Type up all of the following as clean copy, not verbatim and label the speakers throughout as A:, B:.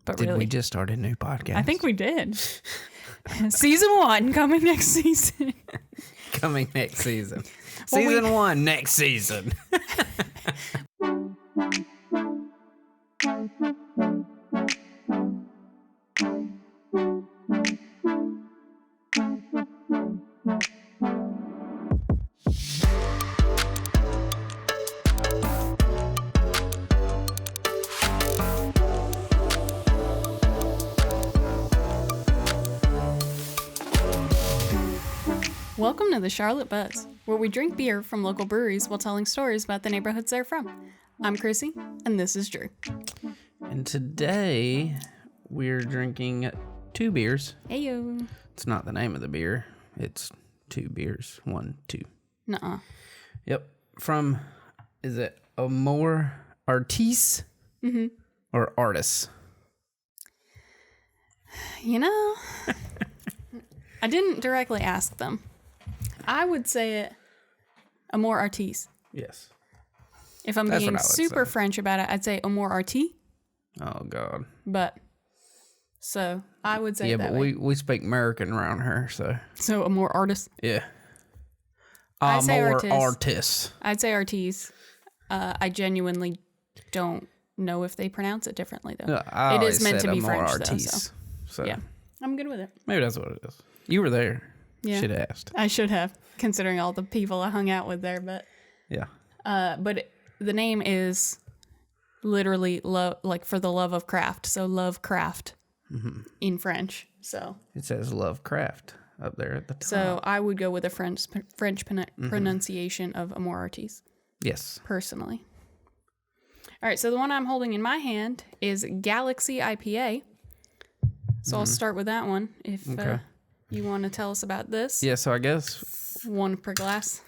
A: But
B: Did
A: really,
B: we just start a new podcast?
A: I think we did. Season 1 coming next season.
B: Coming next season.
A: Well,
B: Season 1 next season.
A: Welcome to the Charlotte Buzz, where we drink beer from local breweries while telling stories about the neighborhoods they're from. I'm Chrissy, and this is Drew.
B: And today we're drinking 2 beers.
A: Heyo.
B: It's not the name of the beer. It's 2 beers. 1, 2.
A: Nuh-uh.
B: Yep. From, is it Amor Artis?
A: Mm-hmm.
B: Or Artis?
A: You know, I didn't directly ask them. I would say it Amor Artis.
B: Yes.
A: If I'm
B: That's
A: being
B: what I would
A: super
B: say.
A: French about it, I'd say Amor Artis.
B: Oh, God.
A: But, so, I would say
B: Yeah,
A: it that
B: but
A: way.
B: we speak American around here, so.
A: So, Amor Artis.
B: Yeah.
A: I say
B: Amor
A: Artis.
B: Artis.
A: I'd say Artis. I genuinely don't know if they pronounce it differently, though.
B: No, I
A: It is
B: always
A: meant
B: said
A: to be
B: Amor
A: French,
B: Artis,
A: though,
B: so
A: Yeah, I'm good with it.
B: maybe that's what it is. You were there.
A: Yeah.
B: Should have asked.
A: I should have, considering all the people I hung out with there, but...
B: Yeah.
A: But the name is literally like for the love of craft. So love craft in French. So
B: It says Lovecraft up there at the top.
A: so I would go with a French pronunciation of Amor Artis,
B: Yes.
A: personally. All right, so the one I'm holding in my hand is Galaxy IPA. So I'll start with that one. If
B: Okay.
A: you want to tell us about this,
B: Yeah, so I guess,
A: one per glass.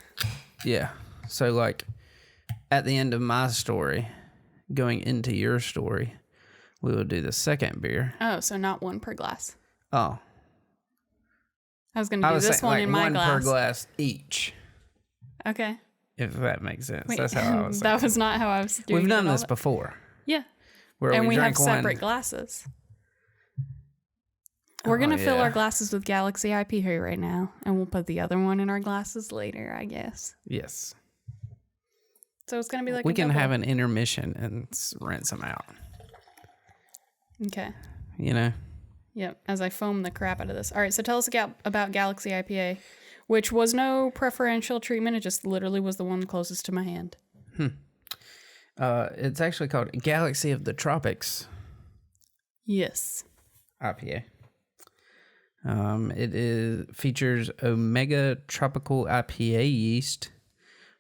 B: yeah. So, like, at the end of my story, going into your story, we will do the second beer.
A: Oh, so not one per glass.
B: Oh.
A: I was going to
B: I
A: do
B: was
A: this
B: saying,
A: one
B: like,
A: in my
B: one
A: glass.
B: per glass each,
A: Okay.
B: if that makes sense.
A: Wait,
B: That's how I was
A: that
B: thinking.
A: was not how I was doing
B: We've
A: it
B: done
A: at all.
B: this before.
A: Yeah.
B: Where
A: And we have
B: drank
A: separate
B: one.
A: glasses. We're going to fill our glasses with Galaxy IPA right now, and we'll put the other one in our glasses later, I guess.
B: Yes.
A: So it's going to be like
B: We
A: a
B: can
A: double.
B: have an intermission and rinse them out.
A: Okay.
B: You know?
A: Yep, as I foam the crap out of this. All right, so tell us about Galaxy IPA, which was no preferential treatment. It just literally was the one closest to my hand.
B: It's actually called Galaxy of the Tropics
A: Yes.
B: IPA. It features Omega Tropical IPA yeast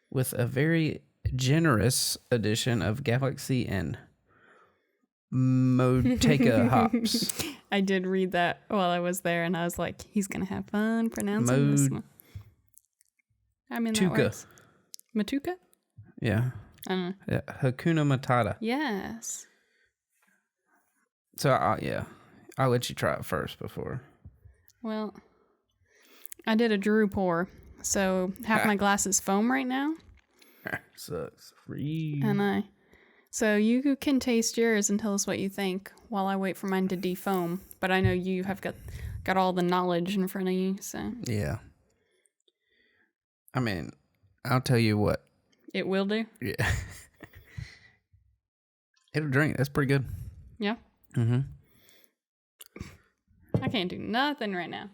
B: with a very generous addition of Galaxy and Moteca hops.
A: I did read that while I was there, and I was like, he's going to have fun pronouncing this one. I mean, that
B: Tuca.
A: works. Matuka?
B: Yeah.
A: I don't know.
B: Yeah. Hakuna Matata.
A: Yes.
B: So, yeah. I'll let you try it first before.
A: Well, I did a Drew pour, so half my glass is foam right now,
B: Sucks. Free.
A: So you can taste yours and tell us what you think while I wait for mine to defoam. But I know you have got all the knowledge in front of you, so
B: Yeah. I mean, I'll tell you what.
A: it will do.
B: Yeah. It'll drink. That's pretty good.
A: Yeah,
B: Mm-hmm.
A: I can't do nothing right now.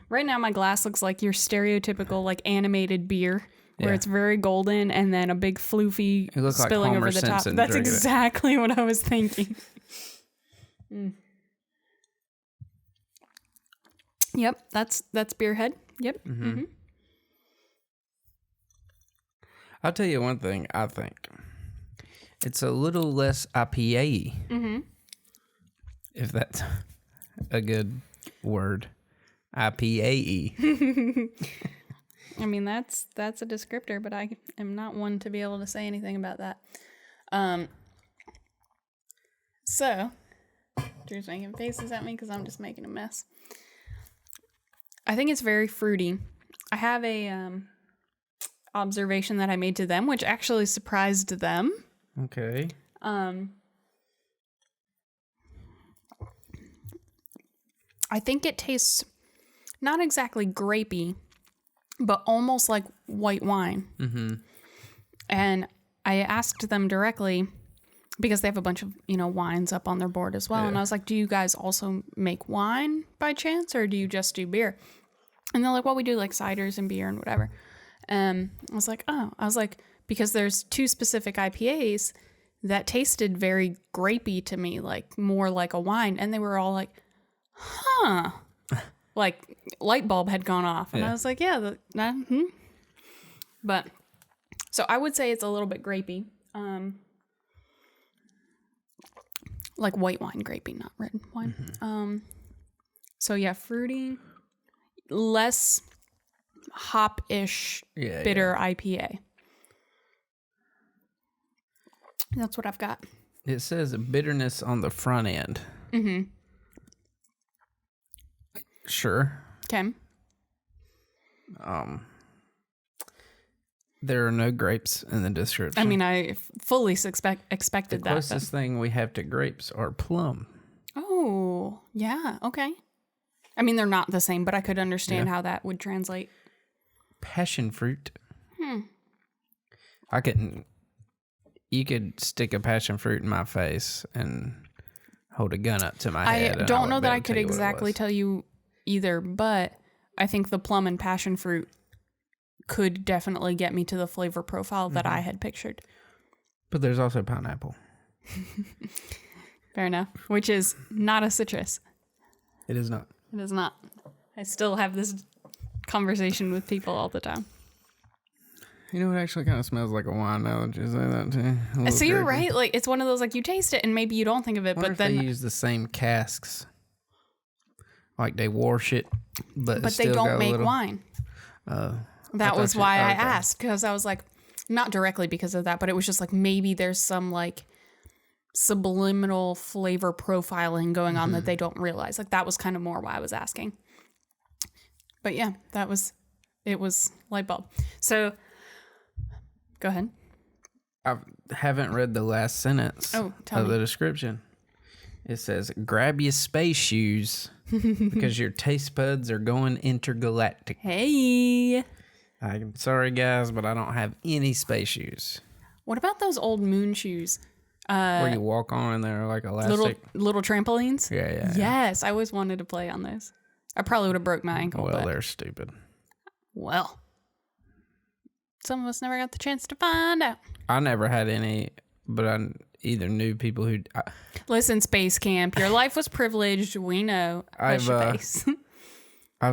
A: Right now, my glass looks like your stereotypical like animated beer, where
B: Yeah.
A: it's very golden and then a big floofy
B: It looks like
A: spilling
B: Homer
A: over the top.
B: Simpson
A: That's
B: drinking it.
A: exactly what I was thinking. Yep, that's Beerhead. Yep. Mm-hmm.
B: I'll tell you one thing I think. It's a little less IPA.
A: Mm-hmm.
B: If that's a good word. IPA.
A: I mean, that's a descriptor, but I am not one to be able to say anything about that. So, Drew's making faces at me because I'm just making a mess. I think it's very fruity. I have a observation that I made to them, which actually surprised them.
B: Okay.
A: I think it tastes not exactly grapey, but almost like white wine. Mm-hmm. And I asked them directly, because they have a bunch of, wines up on their board as well. Yeah. And I was like, do you guys also make wine by chance, or do you just do beer? And they're like, well, we do like ciders and beer and whatever. I was like, because there's 2 specific IPAs that tasted very grapey to me, like more like a wine. And they were all like, huh. Like light bulb had gone off. And I was like, yeah. But so I would say it's a little bit grapey. Like white wine grapey, not red wine. Mm-hmm. So yeah, fruity, less hop-ish, bitter IPA. That's what I've got.
B: It says bitterness on the front end. Mm-hmm. Sure.
A: Okay.
B: There are no grapes in the description.
A: I mean, I fully expected that.
B: The closest thing we have to grapes are plum.
A: Oh, yeah. Okay. I mean, they're not the same, but I could understand how that would translate.
B: Passion fruit. You could stick a passion fruit in my face and hold a gun up to my head.
A: I don't know that I could exactly tell you either, but I think the plum and passion fruit could definitely get me to the flavor profile that I had pictured.
B: But there's also pineapple.
A: Fair enough. Which is not a citrus.
B: It is not.
A: It is not. I still have this conversation with people all the time.
B: You know, it actually kind of smells like a wine now that you say that too.
A: So you're right. Like, it's one of those, like, you taste it and maybe you don't think of it, but then
B: they use the same casks. Like they wash it, but
A: they don't make wine. That was why I asked, because I was like, not directly because of that, but it was just like maybe there's some like subliminal flavor profiling going on that they don't realize. Like that was kind of more why I was asking. But yeah, it was light bulb. So go ahead.
B: I haven't read the last sentence of the description. It says, grab your space shoes because your taste buds are going intergalactic.
A: Hey.
B: I'm sorry, guys, but I don't have any space shoes.
A: What about those old moon shoes?
B: Where you walk on and they're like elastic?
A: Little trampolines?
B: Yeah.
A: Yes, I always wanted to play on those. I probably would have broke my ankle.
B: Well, they're stupid.
A: Well, some of us never got the chance to find out.
B: I never had any, but I either knew people who...
A: Listen, Space Camp, your life was privileged. We know. I've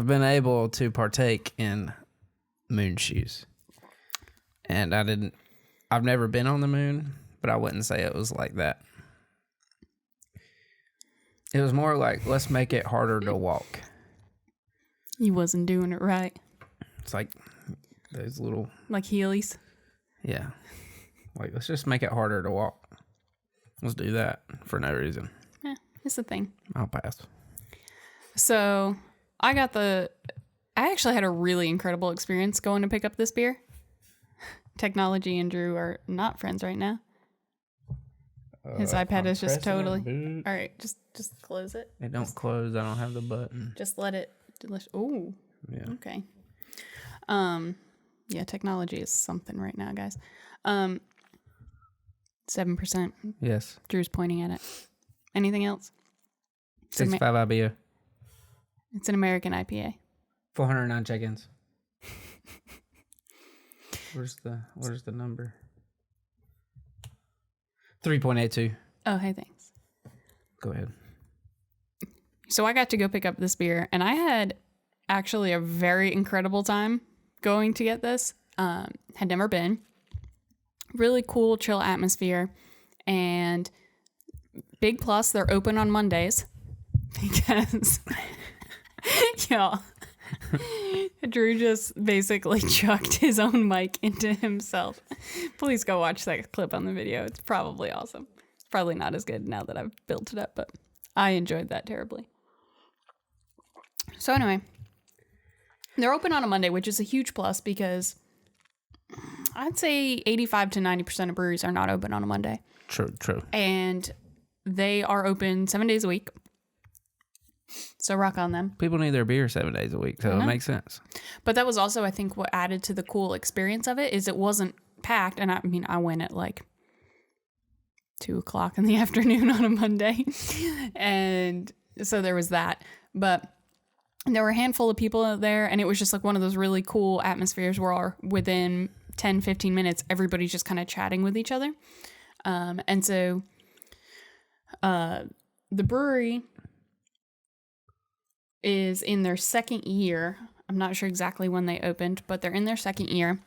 B: been able to partake in moon shoes. And I've never been on the moon, but I wouldn't say it was like that. It was more like, let's make it harder to walk.
A: You wasn't doing it right.
B: It's like those little...
A: Like Heelys?
B: Yeah. Like, let's just make it harder to walk. Let's do that for no reason.
A: Yeah, it's a thing.
B: I'll pass.
A: So, I actually had a really incredible experience going to pick up this beer. Technology and Drew are not friends right now. His iPad is just totally... All right, just close it.
B: It don't close. I don't have the button.
A: Just let it... Oh,
B: yeah.
A: Okay. Yeah, technology is something right now, guys. 7%.
B: Yes.
A: Drew's pointing at it. Anything else?
B: 6.5 IBU.
A: It's an American IPA.
B: 409 check-ins. Where's the number? 3.82.
A: Oh, hey, thanks.
B: Go ahead.
A: So I got to go pick up this beer, and I had actually a very incredible time going to get this. Had never been. Really cool, chill atmosphere. And big plus, they're open on Mondays. Because, y'all, Drew just basically chucked his own mic into himself. Please go watch that clip on the video. It's probably awesome. It's probably not as good now that I've built it up, but I enjoyed that terribly. So anyway, they're open on a Monday, which is a huge plus because I'd say 85 to 90% of breweries are not open on a Monday.
B: True.
A: And they are open 7 days a week. So rock on them.
B: People need their beer 7 days a week, so it makes sense.
A: But that was also, I think, what added to the cool experience of it is it wasn't packed. And I mean, I went at like 2:00 in the afternoon on a Monday. And so there was that. But there were a handful of people out there, and it was just like one of those really cool atmospheres where within 10, 15 minutes, everybody's just kind of chatting with each other. And so the brewery is in their second year. I'm not sure exactly when they opened, but they're in their second year.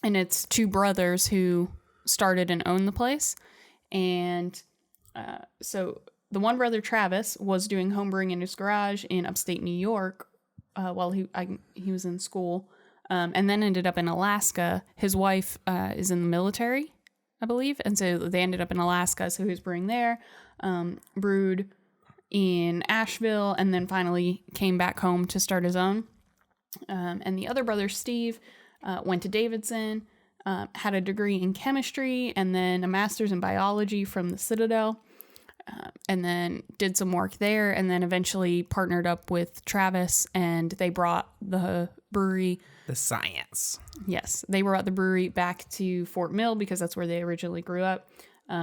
A: And it's two brothers who started and owned the place. And so the one brother, Travis, was doing homebrewing in his garage in upstate New York while he was in school, and then ended up in Alaska. His wife is in the military, I believe, and so they ended up in Alaska. So he was brewing there, brewed in Asheville, and then finally came back home to start his own. And the other brother, Steve, went to Davidson, had a degree in chemistry, and then a master's in biology from the Citadel. And then did some work there, and then eventually partnered up with Travis, and they brought the brewery...
B: The science.
A: Yes. They brought the brewery back to Fort Mill because that's where they originally grew up,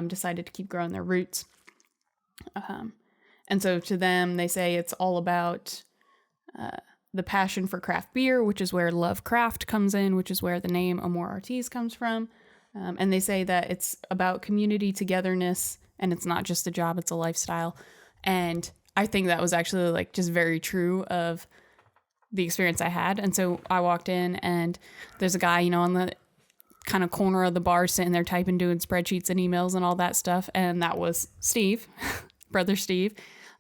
A: decided to keep growing their roots. And so to them, they say it's all about the passion for craft beer, which is where Love Craft comes in, which is where the name Amor Artis comes from. And they say that it's about community togetherness, and it's not just a job, it's a lifestyle. And I think that was actually like just very true of the experience I had. And so I walked in, and there's a guy, on the kind of corner of the bar sitting there typing, doing spreadsheets and emails and all that stuff. And that was Steve, brother Steve.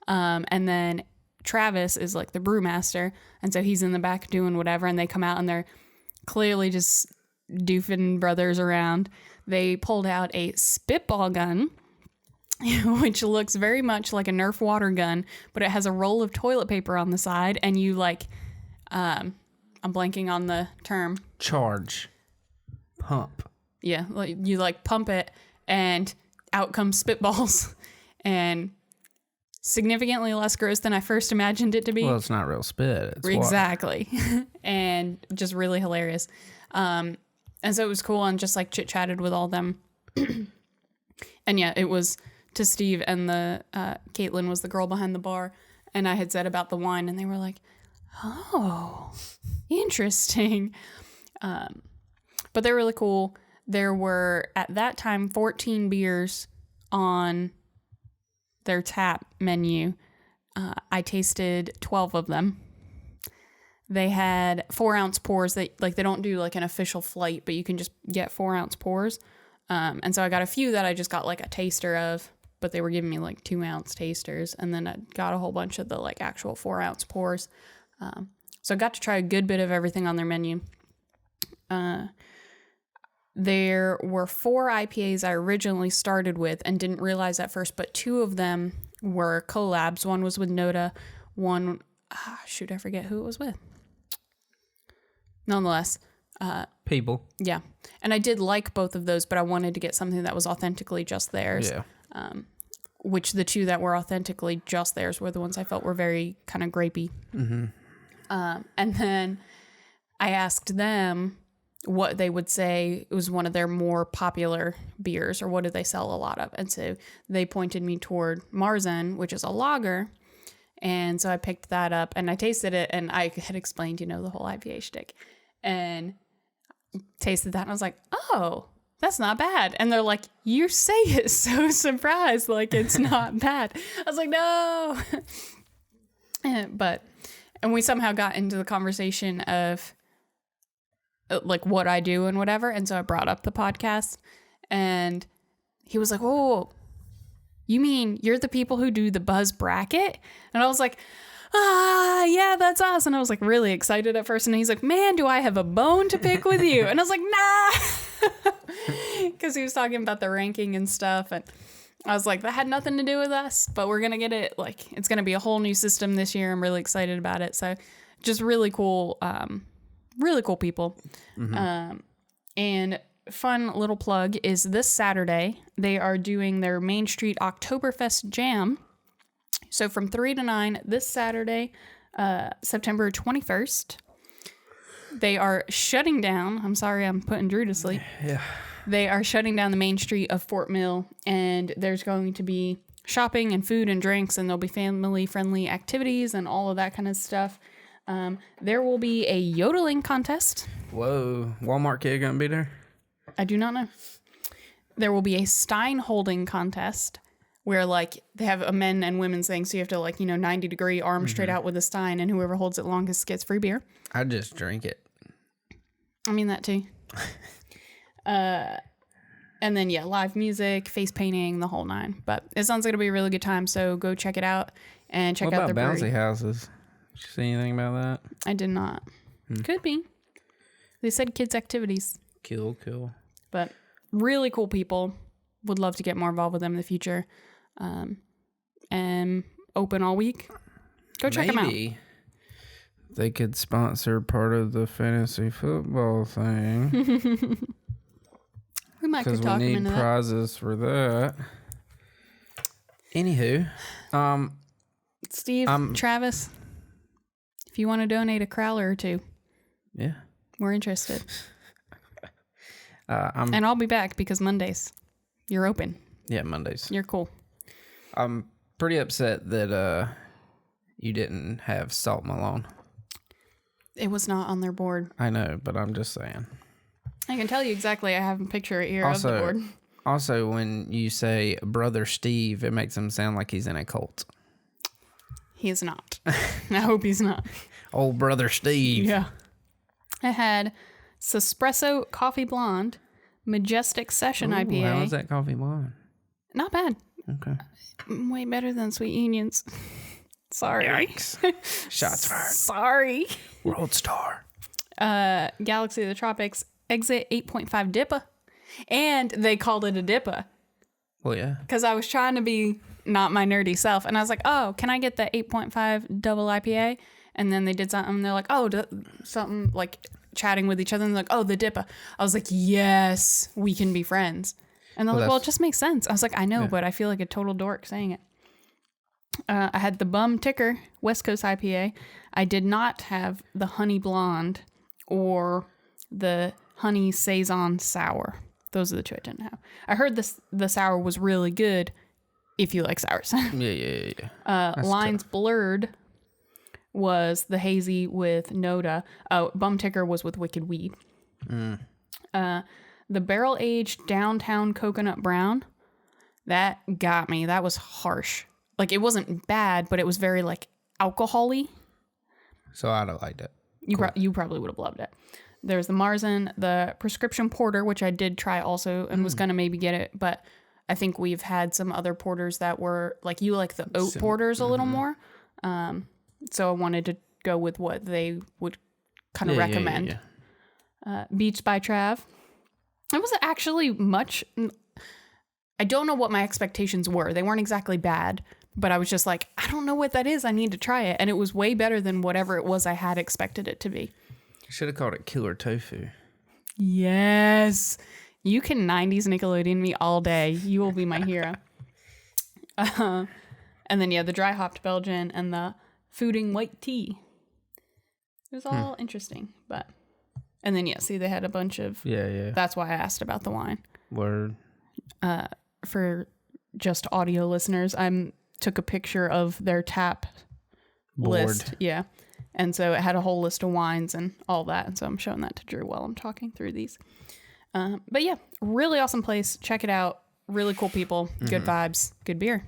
A: And then Travis is like the brewmaster. And so he's in the back doing whatever. And they come out and they're clearly just doofing brothers around. They pulled out a spitball gun, which looks very much like a Nerf water gun, but it has a roll of toilet paper on the side, and you like, I'm blanking on the term.
B: Charge. Pump.
A: Yeah, you like pump it, and out comes spitballs, and significantly less gross than I first imagined it to be.
B: Well, it's not real spit. It's
A: exactly. And just really hilarious. And so it was cool, and just like chit-chatted with all them. And yeah, it was to Steve, and the Caitlin was the girl behind the bar, and I had said about the wine, and they were like, oh, interesting. But they're really cool. There were, at that time, 14 beers on their tap menu. I tasted 12 of them. They had 4-ounce pours. They don't do like an official flight, but you can just get 4-ounce pours. And so I got a few that I just got like a taster of, but they were giving me like 2-ounce tasters. And then I got a whole bunch of the like actual 4-ounce pours. So I got to try a good bit of everything on their menu. There were 4 IPAs I originally started with and didn't realize at first, but 2 of them were collabs. One was with Noda. One, I forget who it was with. Nonetheless.
B: People.
A: Yeah. And I did like both of those, but I wanted to get something that was authentically just theirs.
B: Yeah.
A: Which the 2 that were authentically just theirs were the ones I felt were very kind of grapey.
B: Mm-hmm.
A: And then I asked them what they would say was one of their more popular beers, or what did they sell a lot of. And so they pointed me toward Marzen, which is a lager. And so I picked that up, and I tasted it, and I had explained, the whole IPA shtick, and tasted that, and I was like, oh, that's not bad. And they're like, you say it so surprised, like it's not bad. I was like, no. And we somehow got into the conversation of like what I do and whatever. And so I brought up the podcast, and he was like, oh, you mean you're the people who do the Buzz bracket? And I was like, yeah, that's us. And I was like really excited at first. And he's like, man, do I have a bone to pick with you? And I was like, nah, because he was talking about the ranking and stuff. And I was like, that had nothing to do with us, but we're going to get it. Like, it's going to be a whole new system this year. I'm really excited about it. So just really cool people. Mm-hmm. And fun little plug is this Saturday, they are doing their Main Street Oktoberfest Jam, So from 3 to 9 this Saturday, September 21st, they are shutting down. I'm sorry, I'm putting Drew to sleep.
B: Yeah.
A: They are shutting down the main street of Fort Mill, and there's going to be shopping and food and drinks, and there'll be family-friendly activities and all of that kind of stuff. There will be a yodeling contest.
B: Whoa. Walmart kid gonna be there?
A: I do not know. There will be a Stein holding contest where, like, they have a men and women's thing, so you have to, like, 90-degree arm straight out with a Stein, and whoever holds it longest gets free beer.
B: I just drink it.
A: I mean that too. And then, live music, face painting, the whole 9. But it sounds like it'll be a really good time, so go check it out and check out the brewery.
B: What about bouncy houses? Did you see anything about that?
A: I did not. Could be. They said kids' activities.
B: Cool.
A: But really cool people. Would love to get more involved with them in the future. And open all week. Go check them out.
B: Maybe they could sponsor part of the fantasy football thing.
A: We might could talk
B: because we need
A: into
B: prizes for that. Anywho,
A: Steve, Travis, if you want to donate a crowler or two,
B: yeah,
A: we're interested. And I'll be back because Mondays, you're open.
B: Yeah, Mondays.
A: You're cool.
B: I'm pretty upset that you didn't have Salt Malone.
A: It was not on their board.
B: I know, but I'm just saying.
A: I can tell you exactly. I have a picture here of the board.
B: Also, when you say Brother Steve, it makes him sound like he's in a cult.
A: He is not. I hope he's not.
B: Old Brother Steve.
A: Yeah. I had Sespresso Coffee Blonde, Majestic Session IPA.
B: How was that coffee blonde?
A: Not bad.
B: Okay.
A: Way better than Sweet Unions. Sorry.
B: Yikes. Shots fired.
A: Sorry.
B: World Star.
A: Galaxy of the Tropics, Exit 8.5 Dippa. And they called it a Dippa.
B: Well, yeah.
A: Because I was trying to be not my nerdy self. And I was like, oh, can I get the 8.5 double IPA? And then they did something. And they're like, oh, something like chatting with each other. And they're like, oh, the Dippa. I was like, yes, we can be friends. And they're like, well, it just makes sense. I was like, I know, but I feel like a total dork saying it. I had the Bum Ticker West Coast IPA. I did not have the Honey Blonde or the Honey Saison Sour. Those are the two I didn't have. I heard the sour was really good if you like sours.
B: Yeah.
A: Lines tough. Blurred was the hazy with Noda. Bum Ticker was with Wicked Weed. The Barrel Aged Downtown Coconut Brown, that got me. That was harsh. Like, it wasn't bad, but it was very, like, alcohol-y.
B: So I'd have liked it.
A: You probably would have loved it. There's the Marzen, the Prescription Porter, which I did try also and was going to maybe get it. But I think we've had some other porters that were, like, you like the oat porters a little more. So I wanted to go with what they would kind of recommend. Yeah. Beach by Trav. It wasn't actually much. I don't know what my expectations were. They weren't exactly bad. But I was just like, I don't know what that is. I need to try it. And it was way better than whatever it was I had expected it to be.
B: Should have called it Killer Tofu.
A: Yes. You can 90s Nickelodeon me all day. You will be my hero. And then, the dry hopped Belgian and the fooding white tea. It was all interesting. And then, see, they had a bunch of...
B: Yeah.
A: That's why I asked about the wine.
B: Word.
A: For just audio listeners, took a picture of their tap list. Yeah. And so it had a whole list of wines and all that. And so I'm showing that to Drew while I'm talking through these. But really awesome place. Check it out. Really cool people. Good vibes. Good beer.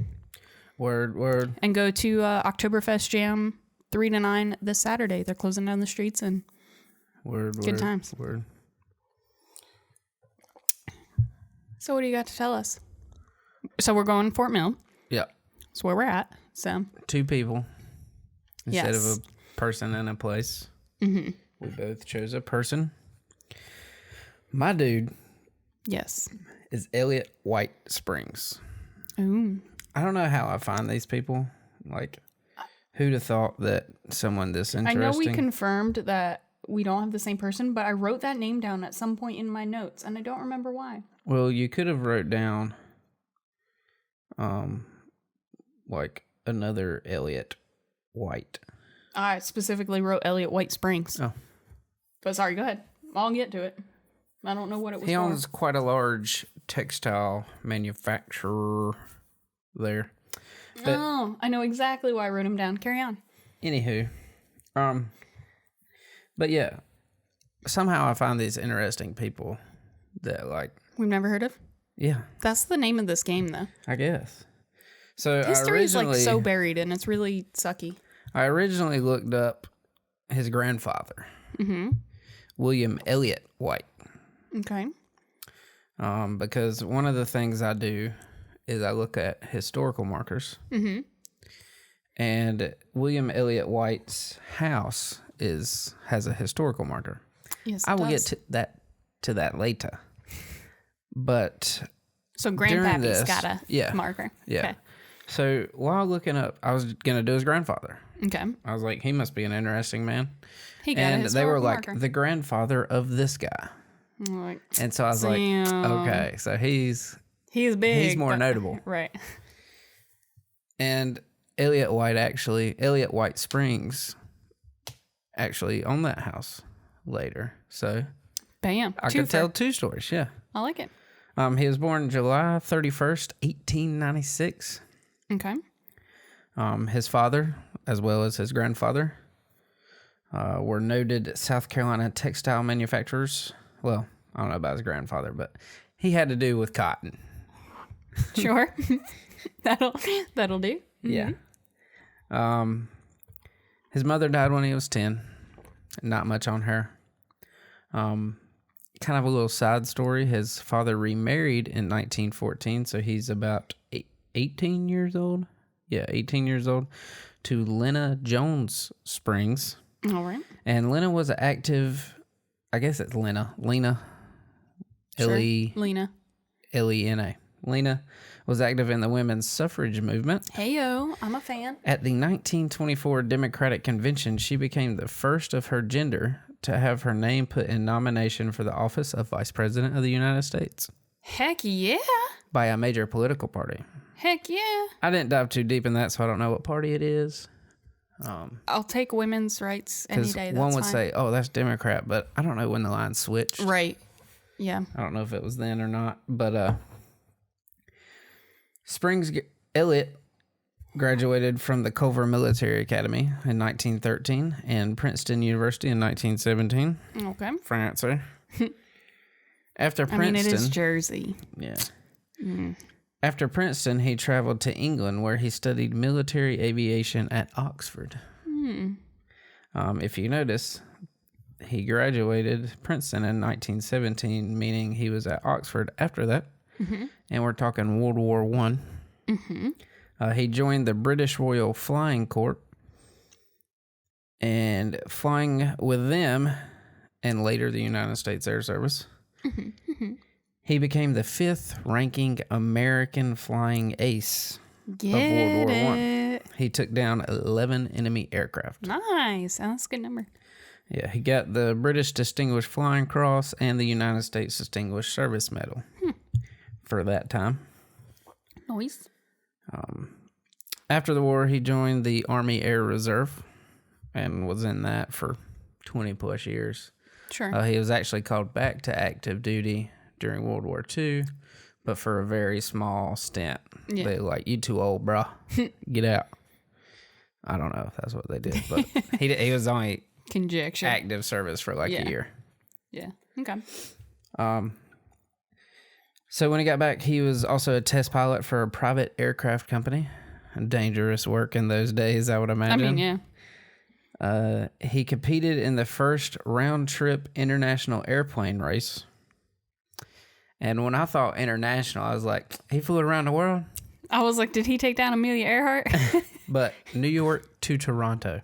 B: Word.
A: And go to Oktoberfest Jam 3 to 9 this Saturday. They're closing down the streets and good times.
B: Word.
A: So what do you got to tell us? So we're going Fort Mill.
B: Yeah.
A: That's where we're at. So
B: 2 people instead of a person and a place. We both chose a person. My dude.
A: Yes.
B: Is Elliot White Springs.
A: Ooh.
B: I don't know how I find these people. Like, who'd have thought that someone this interesting?
A: I know we confirmed that we don't have the same person, but I wrote that name down at some point in my notes, and I don't remember why.
B: Well, you could have wrote down, like, another Elliot White.
A: I specifically wrote Elliot White Springs.
B: Oh.
A: But sorry, go ahead. I'll get to it. I don't know what it was
B: He
A: for.
B: owns quite a large textile manufacturer there. But
A: I know exactly why I wrote him down. Carry on.
B: Anywho, but yeah, somehow I find these interesting people that like
A: we've never heard of.
B: Yeah,
A: that's the name of this game, though.
B: I guess. So
A: history is like so buried, and it's really sucky.
B: I originally looked up his grandfather, William Elliot White.
A: Okay.
B: Because one of the things I do is I look at historical markers. Mm-hmm. And William Elliot White's house has a historical marker.
A: Yes,
B: I will get to that later. But
A: so Grandpappy's got a marker.
B: Yeah.
A: Okay.
B: So while looking up, I was gonna do his grandfather.
A: Okay.
B: I was like, he must be an interesting man.
A: He got
B: and they were like
A: marker.
B: The grandfather of this guy.
A: Like,
B: and so I was like, okay, so he's
A: big.
B: He's more notable.
A: Right.
B: And Elliot White Springs actually owned that house later. So
A: bam.
B: I could tell two stories, yeah.
A: I like it.
B: He was born July 31st, 1896.
A: Okay.
B: His father, as well as his grandfather, were noted South Carolina textile manufacturers. Well, I don't know about his grandfather, but he had to do with cotton.
A: Sure. That'll do.
B: Yeah. His mother died when he was 10. Not much on her. Kind of a little side story. His father remarried in 1914, so he's about 18 years old. Yeah, 18 years old, to Lena Jones Springs.
A: All right.
B: And Lena was active, I guess it's Lena.
A: Sure.
B: Lena. L-E-N-A. Lena was active in the women's suffrage movement.
A: Heyo, I'm a fan.
B: At the 1924 Democratic Convention, she became the first of her gender to have her name put in nomination for the office of Vice President of the United States.
A: Heck yeah.
B: By a major political party.
A: Heck yeah.
B: I didn't dive too deep in that, so I don't know what party it is.
A: I'll take women's rights any day. That's
B: one would
A: fine.
B: say, oh, that's Democrat, but I don't know when the line switched.
A: Right. Yeah.
B: I don't know if it was then or not, but Elliot graduated from the Culver Military Academy in 1913 and Princeton University in 1917.
A: Okay.
B: France. After Princeton...
A: I mean, it is Jersey.
B: Yeah. Mm. After Princeton, he traveled to England, where he studied military aviation at Oxford. If you notice, he graduated Princeton in 1917, meaning he was at Oxford after that. Mm-hmm. And we're talking World War I. Mm-hmm. He joined the British Royal Flying Corps, and flying with them, and later the United States Air Service. Mm-hmm. Mm-hmm. He became the 5th ranking American flying ace of World War I. He took down 11 enemy aircraft.
A: Nice. That's a good number.
B: Yeah, he got the British Distinguished Flying Cross and the United States Distinguished Service Medal for that time.
A: Nice.
B: After the war, he joined the Army Air Reserve and was in that for 20 plus years.
A: Sure.
B: He was actually called back to active duty during World War II, but for a very small stint. Yeah. They were like, you too old, bro. Get out. I don't know if that's what they did, but he was only
A: conjecture
B: active service for like a year.
A: Yeah. Okay.
B: So when he got back, he was also a test pilot for a private aircraft company. Dangerous work in those days, I would imagine.
A: I mean,
B: yeah. He competed in the first round-trip international airplane race. And when I thought international, I was like, he flew around the world?
A: I was like, did he take down Amelia Earhart?
B: But New York to Toronto.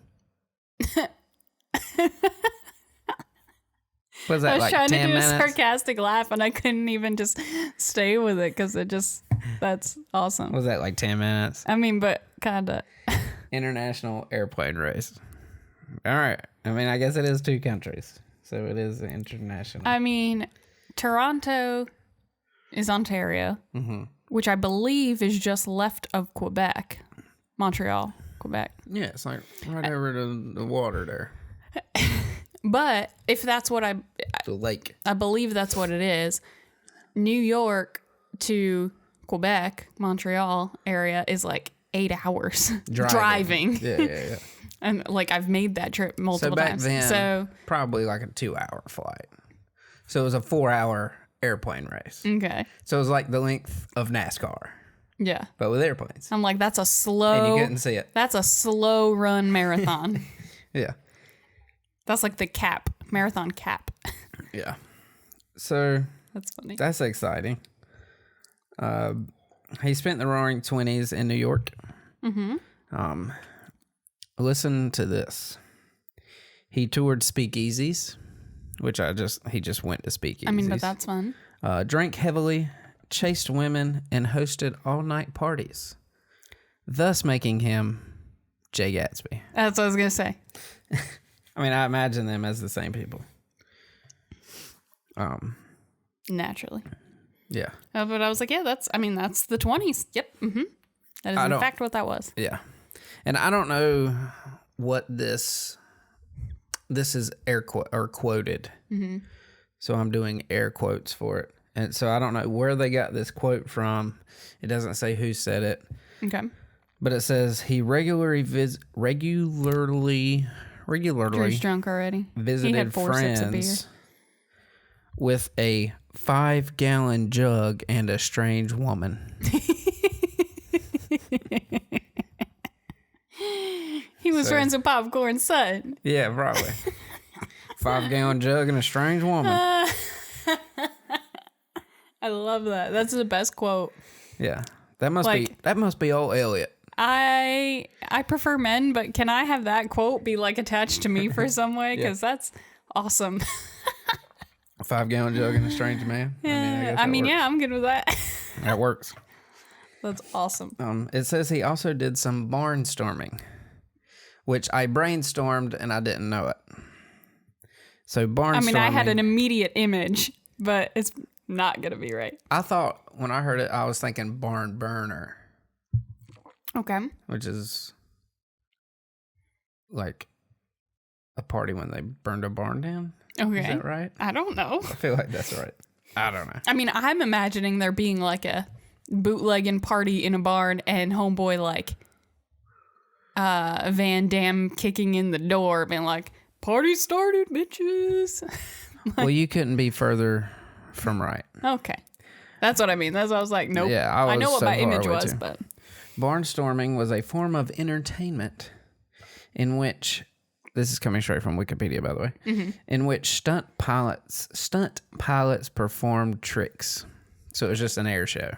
B: Was that,
A: I was
B: like
A: trying
B: 10
A: to do
B: minutes?
A: a sarcastic laugh, and I couldn't even just stay with it because that's awesome.
B: Was that like 10 minutes?
A: I mean, but kind of.
B: International airplane race. All right. I mean, I guess it is 2 countries, so it is international.
A: I mean, Toronto is Ontario, which I believe is just left of Quebec. Montreal, Quebec.
B: Yeah, it's like right over the water there.
A: But if that's what
B: The lake.
A: I believe that's what it is, New York to Quebec, Montreal area is like 8 hours driving.
B: Yeah.
A: And like I've made that trip multiple times.
B: Then,
A: so
B: probably like a 2-hour flight. So it was a 4-hour airplane race.
A: okay.
B: So it was like the length of NASCAR,
A: Yeah.
B: but with airplanes.
A: I'm like, that's a slow.
B: And you couldn't see it.
A: That's a slow run marathon.
B: Yeah.
A: That's like the marathon cap.
B: Yeah. So
A: That's funny.
B: that's exciting. He spent the Roaring 20s in New York. Mm-hmm. Listen to this. He toured speakeasies, which he just went to speakeasies.
A: I mean, but that's fun.
B: Drank heavily, chased women, and hosted all-night parties, thus making him Jay Gatsby.
A: That's what I was going to say.
B: I mean, I imagine them as the same people.
A: Naturally.
B: Yeah.
A: But I was like, yeah, that's the 20s. Yep. Mm-hmm. That is in fact what that was.
B: Yeah. And I don't know what this is quoted. Mm-hmm. So I'm doing air quotes for it. And so I don't know where they got this quote from. It doesn't say who said it.
A: Okay.
B: But it says he regularly
A: Drew's drunk already.
B: visited
A: he had 4 sips of beer.
B: friends with a 5-gallon jug and a strange woman.
A: He was friends with Popcorn's son.
B: Yeah, probably. 5-gallon jug and a strange woman.
A: I love that. That's the best quote.
B: Yeah. That must be old Elliot.
A: I prefer men, but can I have that quote be like attached to me for some way? Because that's awesome.
B: A 5-gallon jug and a strange man.
A: Yeah, I'm good with that.
B: That works.
A: That's awesome.
B: It says he also did some barnstorming, which I brainstormed and I didn't know it. So barnstorming.
A: I had an immediate image, but it's not going to be right.
B: I thought when I heard it, I was thinking barn burner.
A: Okay.
B: Which is like a party when they burned a barn down.
A: Okay.
B: Is that right?
A: I don't know.
B: I feel like that's right. I don't know.
A: I mean, I'm imagining there being like a bootlegging party in a barn and homeboy like Van Damme kicking in the door being like, party started, bitches.
B: Well, you couldn't be further from right.
A: Okay. That's what I mean. That's what I was like, nope.
B: Yeah,
A: I know what my image was,
B: too.
A: but
B: Barnstorming was a form of entertainment in which, this is coming straight from Wikipedia, by the way, in which stunt pilots performed tricks. So it was just an air show.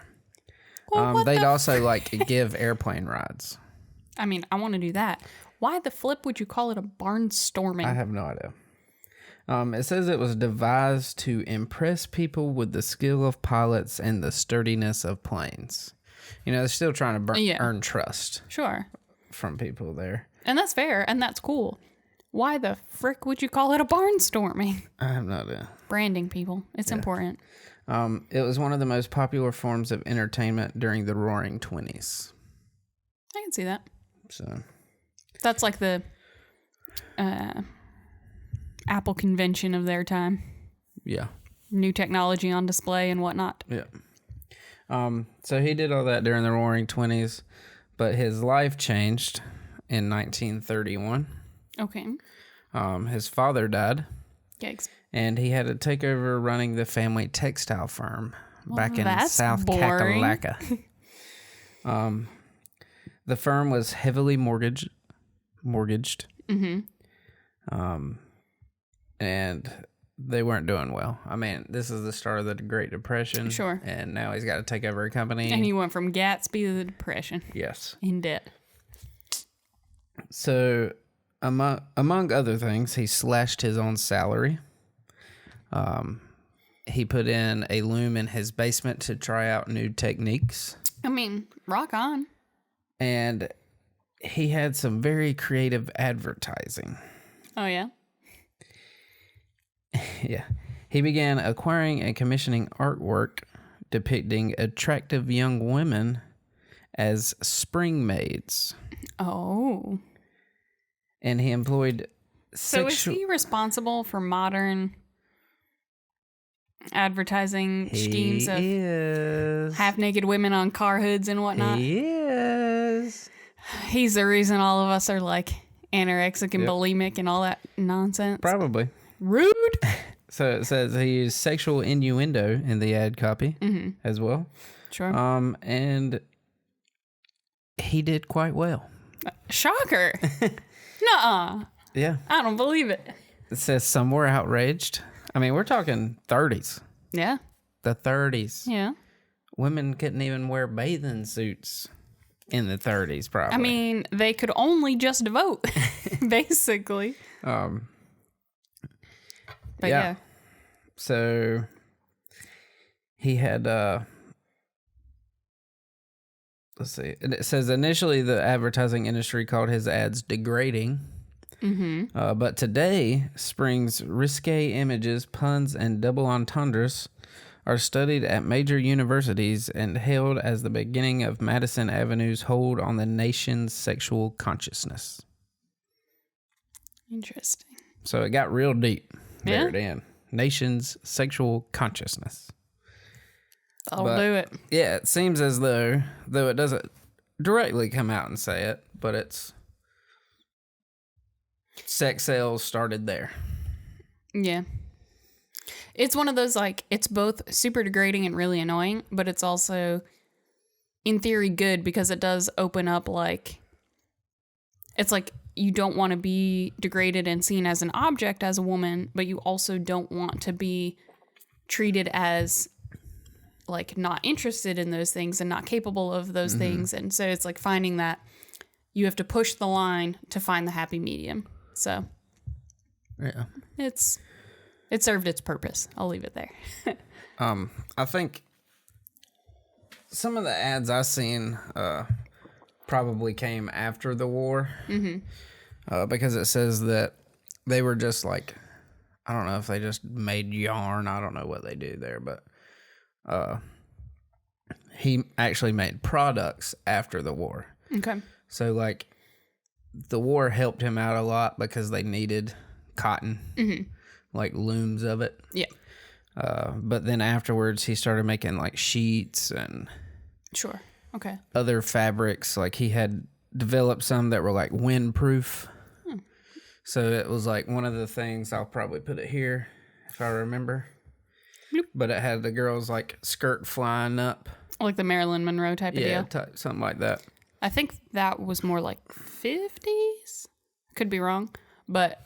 A: Well,
B: they'd also like give airplane rides.
A: I mean, I want to do that. Why the flip would you call it a barnstorming?
B: I have no idea. It says it was devised to impress people with the skill of pilots and the sturdiness of planes. You know, they're still trying to earn trust.
A: Sure.
B: From people there.
A: And that's fair, and that's cool. Why the frick would you call it a barnstorming?
B: I have no idea.
A: Branding, people. It's important.
B: It was one of the most popular forms of entertainment during the Roaring 20s.
A: I can see that.
B: So
A: that's like the Apple convention of their time.
B: Yeah.
A: New technology on display and whatnot.
B: Yeah. So he did all that during the Roaring 20s, but his life changed in 1931.
A: Okay.
B: His father died.
A: Yikes.
B: And he had to take over running the family textile firm back in South
A: boring.
B: Kakalaka. The firm was heavily mortgaged. Mm-hmm. And they weren't doing well. I mean, this is the start of the Great Depression.
A: Sure.
B: And now he's got to take over a company.
A: And he went from Gatsby to the Depression.
B: Yes.
A: In debt.
B: So, among other things, he slashed his own salary. He put in a loom in his basement to try out new techniques.
A: I mean, rock on.
B: And he had some very creative advertising.
A: Oh, yeah?
B: Yeah. He began acquiring and commissioning artwork depicting attractive young women as spring maids.
A: Oh.
B: And he employed
A: So is he responsible for modern advertising schemes of half-naked women on car hoods and whatnot?
B: He is.
A: He's the reason all of us are like anorexic and bulimic and all that nonsense.
B: Probably.
A: Rude.
B: So it says he used sexual innuendo in the ad copy as well.
A: Sure.
B: And he did quite well.
A: Shocker. Nuh-uh.
B: Yeah.
A: I don't believe it.
B: It says some were outraged. I mean, we're talking 30s.
A: Yeah.
B: The 30s.
A: Yeah.
B: Women couldn't even wear bathing suits in the 30s, probably.
A: I mean, they could only just vote, basically. But yeah.
B: So he had, let's see. It says initially the advertising industry called his ads degrading. But today, Spring's risque images, puns, and double entendres are studied at major universities and hailed as the beginning of Madison Avenue's hold on the nation's sexual consciousness.
A: Interesting.
B: So it got real deep there at the end. Nation's sexual consciousness.
A: I'll do it.
B: Yeah, it seems as though it doesn't directly come out and say it, but it's sex sales started there.
A: Yeah. It's one of those, like, it's both super degrading and really annoying, but it's also, in theory, good because it does open up, like, it's like you don't want to be degraded and seen as an object as a woman, but you also don't want to be treated as, like, not interested in those things and not capable of those things. And so it's like finding that you have to push the line to find the happy medium. So,
B: yeah.
A: It served its purpose. I'll leave it there.
B: I think some of the ads I seen probably came after the war because it says that they were just like, I don't know if they just made yarn. I don't know what they do there, but he actually made products after the war.
A: Okay.
B: So, like, the war helped him out a lot because they needed cotton. Like looms of it.
A: Yeah.
B: But then afterwards, he started making like sheets and
A: Sure. Okay.
B: other fabrics. Like he had developed some that were like windproof. So it was like one of the things, I'll probably put it here if I remember.
A: Bloop.
B: But it had the girl's like skirt flying up.
A: Like the Marilyn Monroe type of deal.
B: Something like that.
A: I think that was more like 50s. Could be wrong. But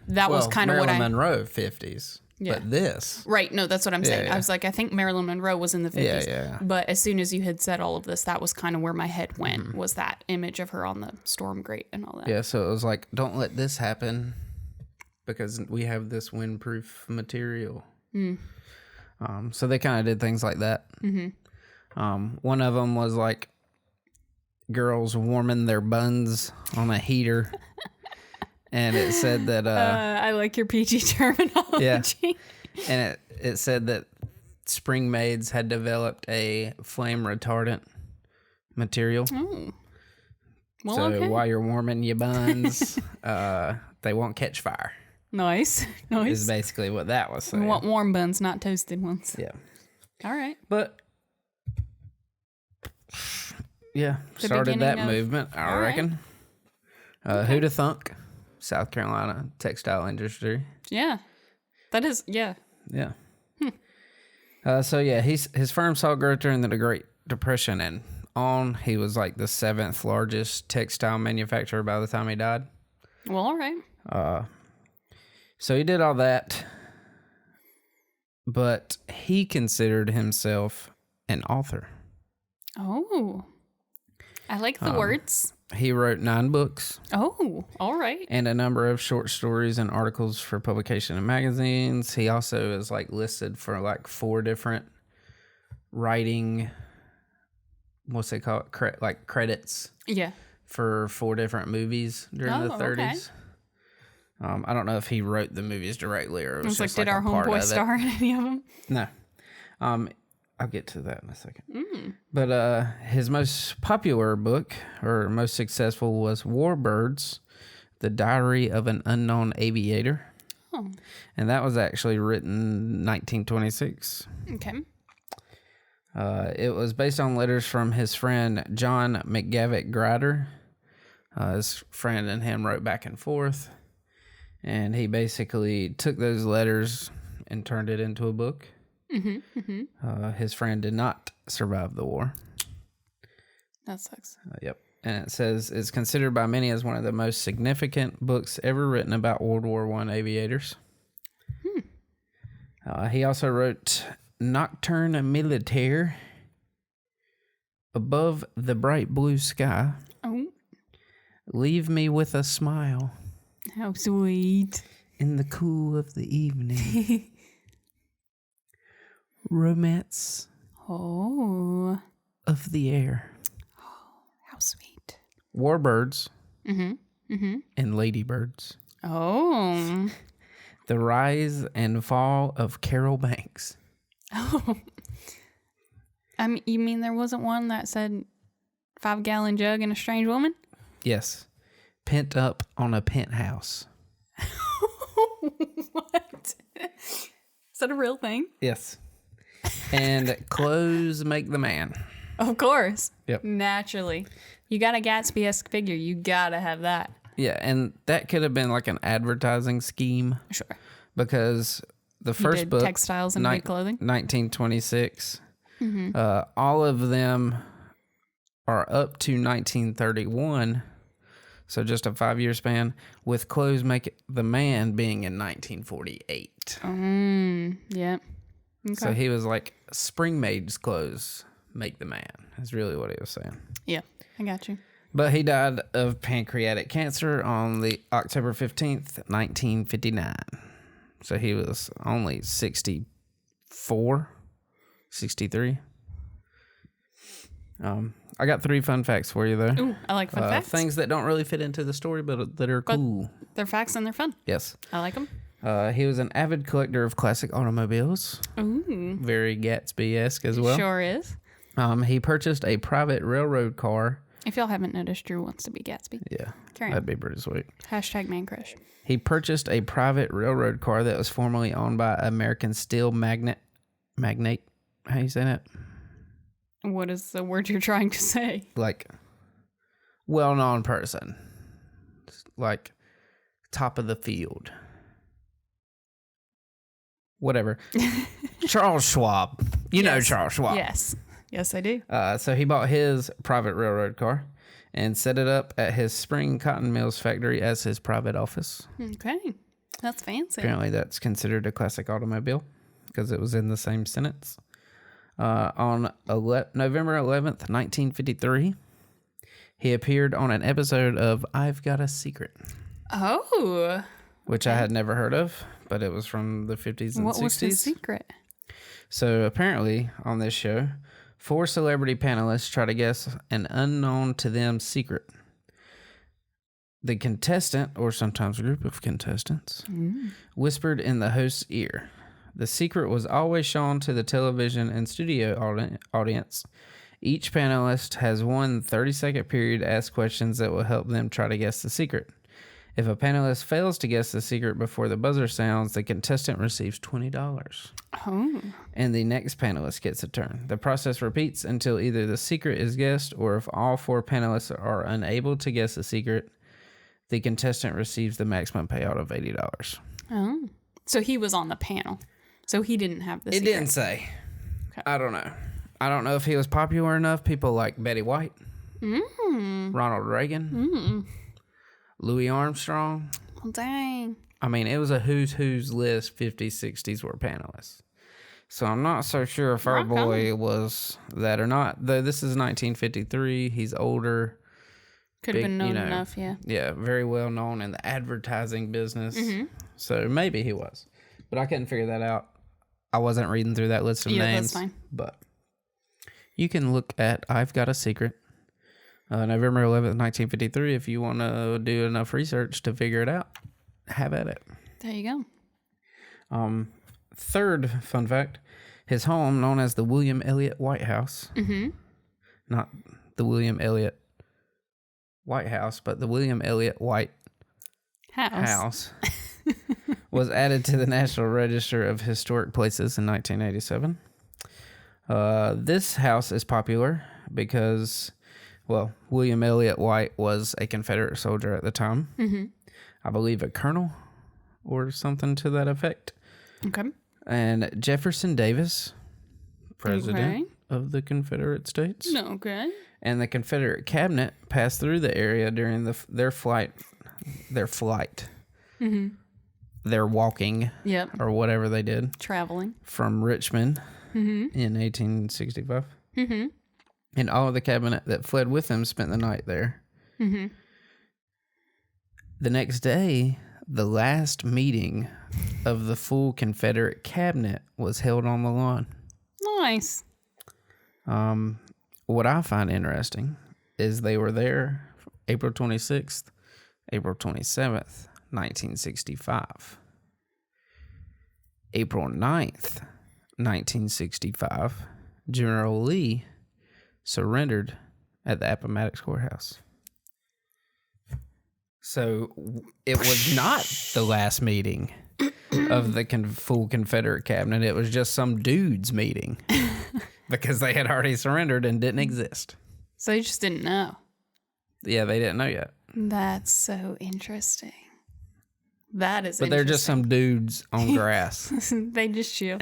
A: that was kind of what
B: Marilyn Monroe 50s.
A: Yeah.
B: But this.
A: Right. No, that's what I'm saying.
B: yeah.
A: I was like, I think Marilyn Monroe was in the 50s.
B: Yeah.
A: But as soon as you had said all of this, that was kind of where my head went, was that image of her on the storm grate and all that.
B: Yeah, so it was like, don't let this happen because we have this windproof material. So they kind of did things like that. One of them was like girls warming their buns on a heater. And it said that...
A: I like your PG terminology.
B: Yeah. And it said that Spring Maids had developed a flame retardant material.
A: Oh. Well,
B: so
A: okay.
B: while you're warming your buns, they won't catch fire.
A: Nice.
B: Is basically what that was saying.
A: We want warm buns, not toasted ones.
B: Yeah.
A: All right.
B: But... yeah, started that movement, I reckon. Who'da thunk? South Carolina textile industry.
A: Yeah. That is, yeah.
B: Yeah. So yeah, his firm saw growth during the Great Depression and on. He was like the 7th largest textile manufacturer by the time he died.
A: Well, all right.
B: So he did all that, but he considered himself an author.
A: Oh. I like the words.
B: He wrote 9 books.
A: Oh, all right.
B: And a number of short stories and articles for publication in magazines. He also is like listed for like 4 different writing, what's they call it? Like credits.
A: Yeah.
B: For 4 different movies during the 30s. Okay. I don't know if he wrote the movies directly or it was just
A: like, did our homeboy star in any of them?
B: No. I'll get to that in a second. But his most popular book, or most successful, was Warbirds, The Diary of an Unknown Aviator.
A: Oh.
B: And that was actually written 1926.
A: Okay.
B: It was based on letters from his friend John McGavick Grider. His friend and him wrote back and forth. And he basically took those letters and turned it into a book. His friend did not survive the war.
A: That sucks.
B: Yep. And it says it's considered by many as one of the most significant books ever written about World War I aviators. He also wrote Nocturne Militaire, Above the Bright Blue Sky, Leave Me with a Smile,
A: How sweet.
B: In the Cool of the Evening, Romance
A: Oh.
B: of the Air,
A: How sweet.
B: Warbirds, and Ladybirds.
A: Oh.
B: The Rise and Fall of Carol Banks.
A: Oh. You mean there wasn't one that said 5-gallon jug and a strange woman?
B: Yes. Pent up on a penthouse.
A: What? Is that a real thing?
B: Yes. And Clothes Make the Man.
A: Of course.
B: Yep.
A: Naturally. You got a Gatsby-esque figure. You gotta have that.
B: Yeah, and that could have been like an advertising scheme.
A: Sure.
B: Because the
A: He
B: first
A: did
B: book,
A: textiles and made clothing.
B: 1926, all of them are up to 1931, so just a 5-year span, with Clothes Make the Man being in 1948.
A: Yeah. Okay.
B: So he was like, Spring Maid's clothes make the man, is really what he was saying.
A: Yeah, I got you.
B: But he died of pancreatic cancer on the October 15th, 1959. So he was only 64, 63. I got 3 fun facts for you, though.
A: Ooh, I like fun facts.
B: Things that don't really fit into the story, but that are cool.
A: They're facts and they're fun.
B: Yes.
A: I like them.
B: He was an avid collector of classic automobiles.
A: Ooh.
B: Very Gatsby-esque as well.
A: Sure is.
B: He purchased a private railroad car.
A: If y'all haven't noticed, Drew wants to be Gatsby.
B: Yeah,
A: Carry on.
B: that'd be pretty sweet.
A: Hashtag man crush.
B: He purchased a private railroad car that was formerly owned by American steel magnate. How you say that?
A: What is the word you're trying to say?
B: Like, well-known person. Like, top of the field. Whatever. Charles Schwab. You know Charles Schwab.
A: Yes. Yes, I do.
B: So he bought his private railroad car and set it up at his Spring Cotton Mills factory as his private office.
A: Okay. That's fancy.
B: Apparently that's considered a classic automobile because it was in the same sentence. On November 11th, 1953, he appeared on an episode of I've Got a Secret.
A: Oh.
B: Which I had never heard of, but it was from the 50s and 60s.
A: What was his secret?
B: So apparently on this show, 4 celebrity panelists try to guess an unknown to them secret. The contestant, or sometimes a group of contestants, whispered in the host's ear. The secret was always shown to the television and studio audience. Each panelist has one 30-second period to ask questions that will help them try to guess the secret. If a panelist fails to guess the secret before the buzzer sounds, the contestant receives $20.
A: Oh.
B: And the next panelist gets a turn. The process repeats until either the secret is guessed or if all 4 panelists are unable to guess the secret, the contestant receives the maximum payout of $80.
A: Oh. So he was on the panel. So he didn't have the secret.
B: It didn't say. Okay. I don't know. I don't know if he was popular enough. People like Betty White, Ronald Reagan, Louis Armstrong.
A: Well, dang.
B: I mean, it was a who's list. 50s, 60s were panelists. So I'm not so sure if our boy was that or not. Though this is 1953. He's older.
A: Could have been known enough, yeah.
B: Yeah, very well known in the advertising business. So maybe he was. But I couldn't figure that out. I wasn't reading through that list of names. That's fine. But you can look at I've Got a Secret. November 11th, 1953. If you want to do enough research to figure it out, have at it.
A: There you go.
B: Third fun fact. His home, known as the William Elliott White House, not the William Elliott White House, but the William Elliott White House, was added to the National Register of Historic Places in 1987. This house is popular because, well, William Elliott White was a Confederate soldier at the time. I believe a colonel or something to that effect.
A: Okay.
B: And Jefferson Davis, president of the Confederate States.
A: Okay.
B: And the Confederate cabinet passed through the area during their flight. Their walking.
A: Yep.
B: Or whatever they did.
A: Traveling.
B: From Richmond in 1865. And all of the cabinet that fled with them spent the night there. The next day, the last meeting of the full Confederate cabinet was held on the lawn.
A: Nice.
B: What I find interesting is they were there April 26th, April 27th, 1965. April 9th, 1965, General Lee surrendered at the Appomattox Courthouse. So it was not the last meeting of the full Confederate cabinet. It was just some dudes meeting because they had already surrendered and didn't exist.
A: So you just didn't know.
B: Yeah, they didn't know yet.
A: That's so interesting. That is
B: But they're just some dudes on grass.
A: They just chill.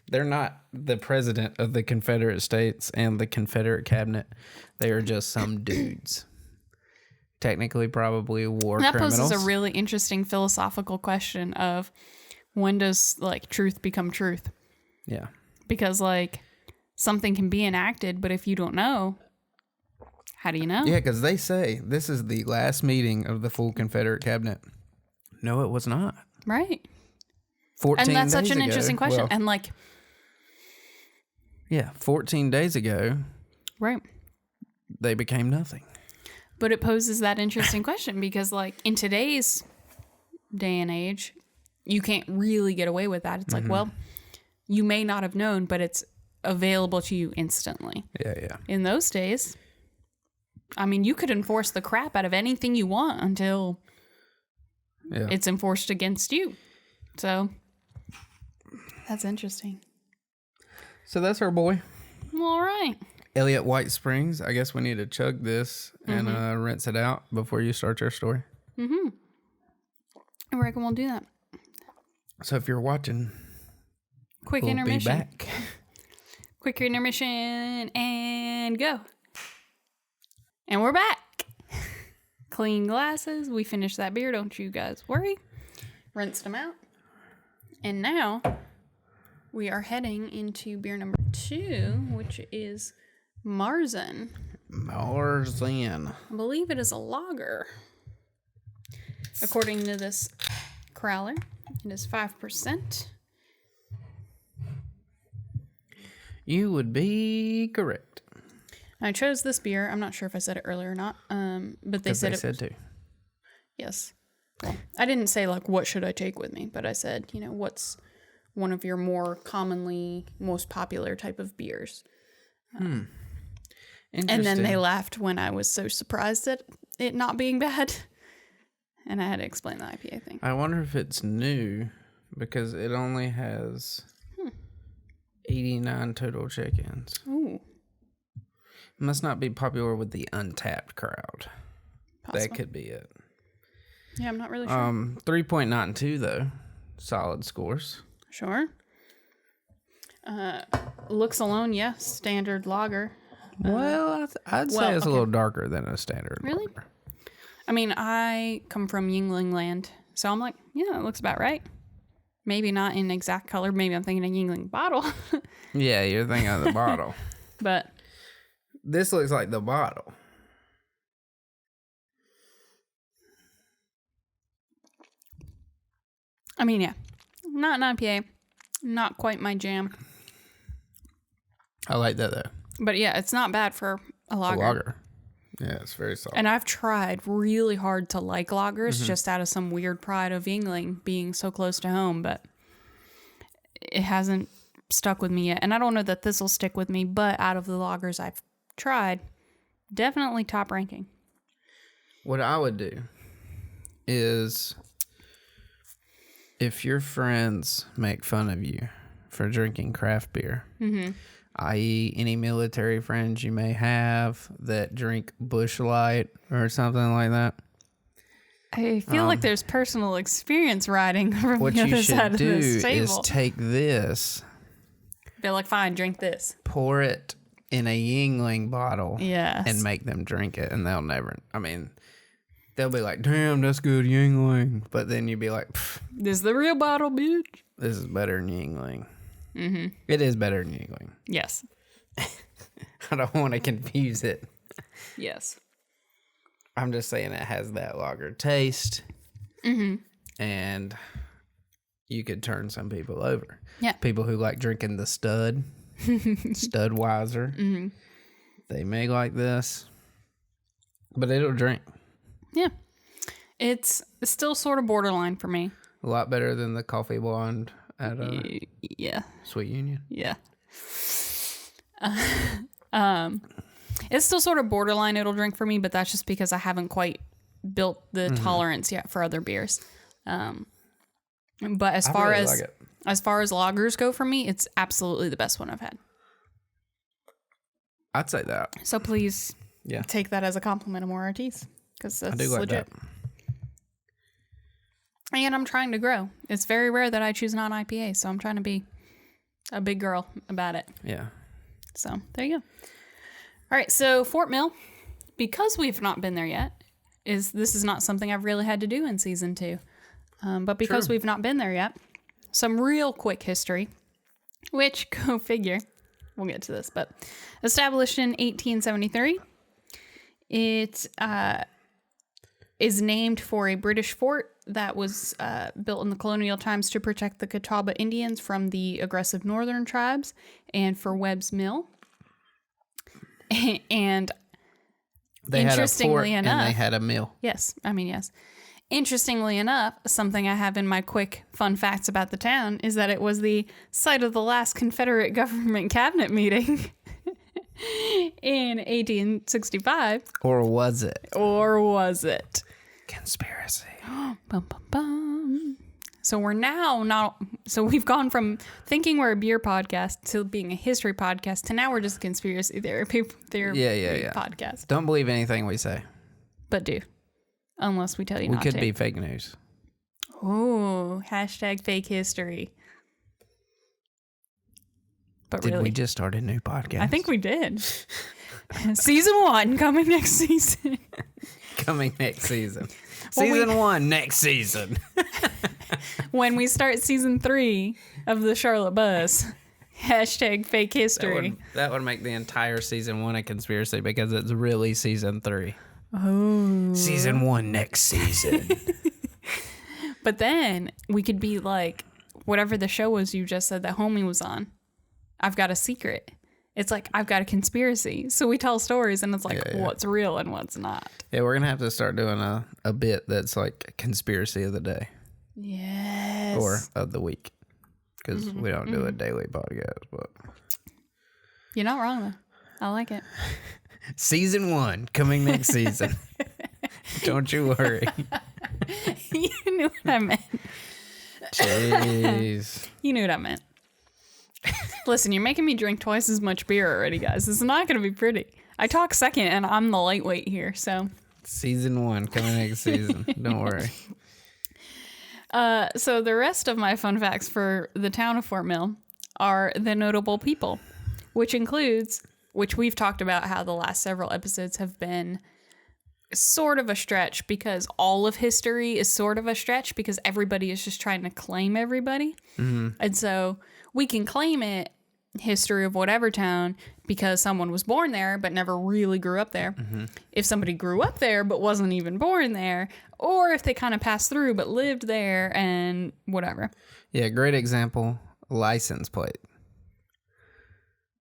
B: They're not the president of the Confederate States and the Confederate cabinet. They are just some dudes. Technically, probably war criminals.
A: That poses a really interesting philosophical question of when does, like, truth become truth?
B: Yeah.
A: Because, like, something can be enacted, but if you don't know, how do you know?
B: Yeah, because they say this is the last meeting of the full Confederate cabinet. No, it was not.
A: Right.
B: 14
A: and that's
B: days
A: such an
B: ago,
A: interesting question.
B: well,
A: and, like...
B: Yeah, 14 days ago,
A: right,
B: they became nothing.
A: But it poses that interesting question because, like, in today's day and age, you can't really get away with that. It's like, well, you may not have known, but it's available to you instantly.
B: Yeah.
A: In those days, I mean, you could enforce the crap out of anything you want until it's enforced against you. So, that's interesting.
B: So that's our boy.
A: All right.
B: Elliott White Springs. I guess we need to chug this and rinse it out before you start your story.
A: I reckon we'll do that.
B: So if you're watching,
A: Quick
B: we'll
A: intermission.
B: be back.
A: Quick intermission and go. And we're back. Clean glasses. We finished that beer. Don't you guys worry. Rinsed them out. And now we are heading into beer number 2, which is Marzen.
B: Marzen.
A: I believe it is a lager. According to this crowler, it is 5%.
B: You would be correct.
A: I chose this beer. I'm not sure if I said it earlier or not. But they said
B: too.
A: Yes. Well, I didn't say, like, what should I take with me, but I said, you know, what's one of your more commonly most popular type of beers. And then they laughed when I was so surprised at it not being bad. And I had to explain the IPA thing.
B: I wonder if it's new because it only has 89 total check-ins.
A: Ooh.
B: Must not be popular with the untapped crowd.
A: Possible.
B: That could be it.
A: Yeah, I'm not really sure.
B: 3.92 though. Solid scores.
A: Sure. Looks alone, yes. Standard lager.
B: Well, I'd say it's a little darker than a standard
A: Really?
B: lager.
A: I mean, I come from Yingling land, so I'm like, yeah, it looks about right. Maybe not in exact color. Maybe I'm thinking a Yingling bottle.
B: Yeah, you're thinking of the bottle.
A: But
B: this looks like the bottle.
A: I mean, yeah, not an IPA. Not quite my jam.
B: I like that though.
A: But yeah, it's not bad for a lager.
B: A lager. Yeah, it's very solid.
A: And I've tried really hard to like lagers just out of some weird pride of Yingling being so close to home, but it hasn't stuck with me yet. And I don't know that this will stick with me, but out of the lagers I've tried, definitely top ranking.
B: What I would do is, if your friends make fun of you for drinking craft beer, i.e. any military friends you may have that drink Busch Light or something like that,
A: I feel like there's personal experience riding from
B: what
A: the
B: you
A: other side
B: should
A: of
B: do
A: this table.
B: is take this,
A: Be like, fine, drink this.
B: pour it in a Yingling bottle,
A: Yes.
B: and make them drink it, and they'll never, I mean, they'll be like, damn, that's good Yingling. But then you'd be like,
A: This is the real bottle, bitch.
B: this is better than Yingling. It is better than Yingling.
A: Yes.
B: I don't want to confuse it.
A: Yes.
B: I'm just saying it has that lager taste. And you could turn some people over.
A: Yeah.
B: People who like drinking the Stud, Studweiser, they may like this, but it'll drink.
A: Yeah. It's still sort of borderline for me.
B: A lot better than the Coffee Blonde at
A: Yeah.
B: Sweet Union.
A: Yeah. It's still sort of borderline it'll drink for me, but that's just because I haven't quite built the tolerance yet for other beers. But as far
B: really
A: as
B: like it.
A: as far as lagers go for me, it's absolutely the best one I've had.
B: I'd say that.
A: So please
B: Yeah.
A: take that as a compliment, Amor Artis, because that's
B: I do like
A: legit.
B: that.
A: And I'm trying to grow. It's very rare that I choose non-IPA, so I'm trying to be a big girl about it.
B: Yeah.
A: So there you go. All right, so Fort Mill, because we've not been there yet, this is not something I've really had to do in season 2. But because we've not been there yet, some real quick history, which, go figure, we'll get to this, but established in 1873, it is named for a British fort that was built in the colonial times to protect the Catawba Indians from the aggressive northern tribes and for Webb's Mill. And
B: They had a
A: interestingly
B: fort
A: enough,
B: and they had a mill.
A: yes. Interestingly enough, something I have in my quick fun facts about the town is that it was the site of the last Confederate government cabinet meeting in 1865.
B: Or was it?
A: Or was it?
B: Conspiracy.
A: Bum, bum, bum. So we've gone from thinking we're a beer podcast to being a history podcast to now we're just a conspiracy theory
B: Yeah.
A: podcast.
B: Don't believe anything we say.
A: But do. Unless we tell you
B: We
A: not
B: could
A: to.
B: be fake news.
A: Ooh, hashtag fake history. But
B: Did
A: really,
B: we just start a new podcast?
A: I think we did. Season 1 coming next season.
B: Coming next season.
A: Well,
B: Season 1 next season.
A: When we start season 3 of the Charlotte Buzz. Hashtag fake history.
B: That would make the entire season 1 a conspiracy because it's really season 3.
A: Oh.
B: Season 1 next season.
A: But then we could be like, whatever the show was you just said that Homie was on. I've got a secret. It's like, I've got a conspiracy. So we tell stories and it's like, what's real and what's not.
B: Yeah, we're going to have to start doing a bit that's like conspiracy of the day.
A: Yes.
B: Or of the week. Because we don't do a daily podcast. But
A: You're not wrong, though. I like it.
B: Season 1 coming next season. Don't you worry.
A: You knew what I meant.
B: Jeez.
A: You knew what I meant. Listen, you're making me drink twice as much beer already, guys. This is not going to be pretty. I talk second, and I'm the lightweight here, so.
B: Season 1 coming next season. Don't worry.
A: So the rest of my fun facts for the town of Fort Mill are the notable people, which we've talked about how the last several episodes have been sort of a stretch because all of history is sort of a stretch because everybody is just trying to claim everybody. And so we can claim it history of whatever town because someone was born there but never really grew up there. If somebody grew up there but wasn't even born there, or if they kind of passed through but lived there and whatever.
B: Yeah, great example. License plate.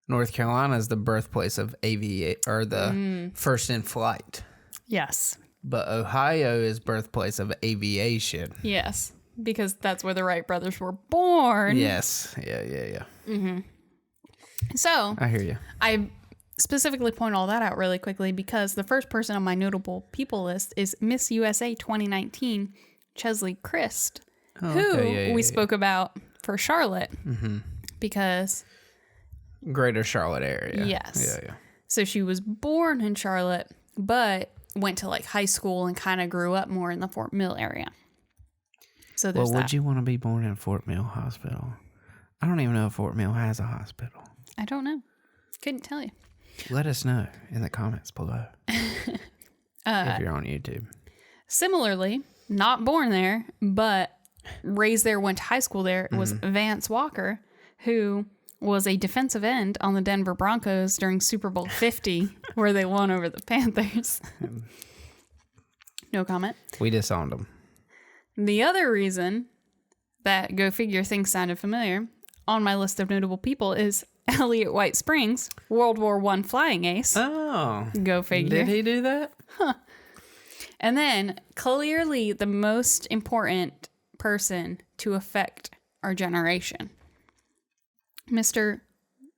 B: North Carolina is the birthplace of the first in flight.
A: Yes.
B: But Ohio is birthplace of aviation.
A: Yes. Because that's where the Wright brothers were born.
B: Yes. Yeah.
A: So
B: I hear you.
A: I specifically point all that out really quickly because the first person on my notable people list is Miss USA 2019, Chesley Christ, who we spoke about for Charlotte because...
B: Greater Charlotte area.
A: Yes.
B: Yeah.
A: So she was born in Charlotte, but went to like high school and kind of grew up more in the Fort Mill area. So there's
B: would you want to be born in Fort Mill Hospital? I don't even know if Fort Mill has a hospital.
A: I don't know. Couldn't tell you.
B: Let us know in the comments below. If you're on YouTube.
A: Similarly, not born there, but raised there, went to high school there, was Vance Walker, who was a defensive end on the Denver Broncos during Super Bowl 50, where they won over the Panthers. No comment.
B: We disowned them.
A: The other reason that, go figure, things sounded familiar on my list of notable people is Elliot White Springs, World War I flying ace.
B: Oh.
A: Go figure.
B: Did he do that?
A: Huh. And then, clearly the most important person to affect our generation, Mr.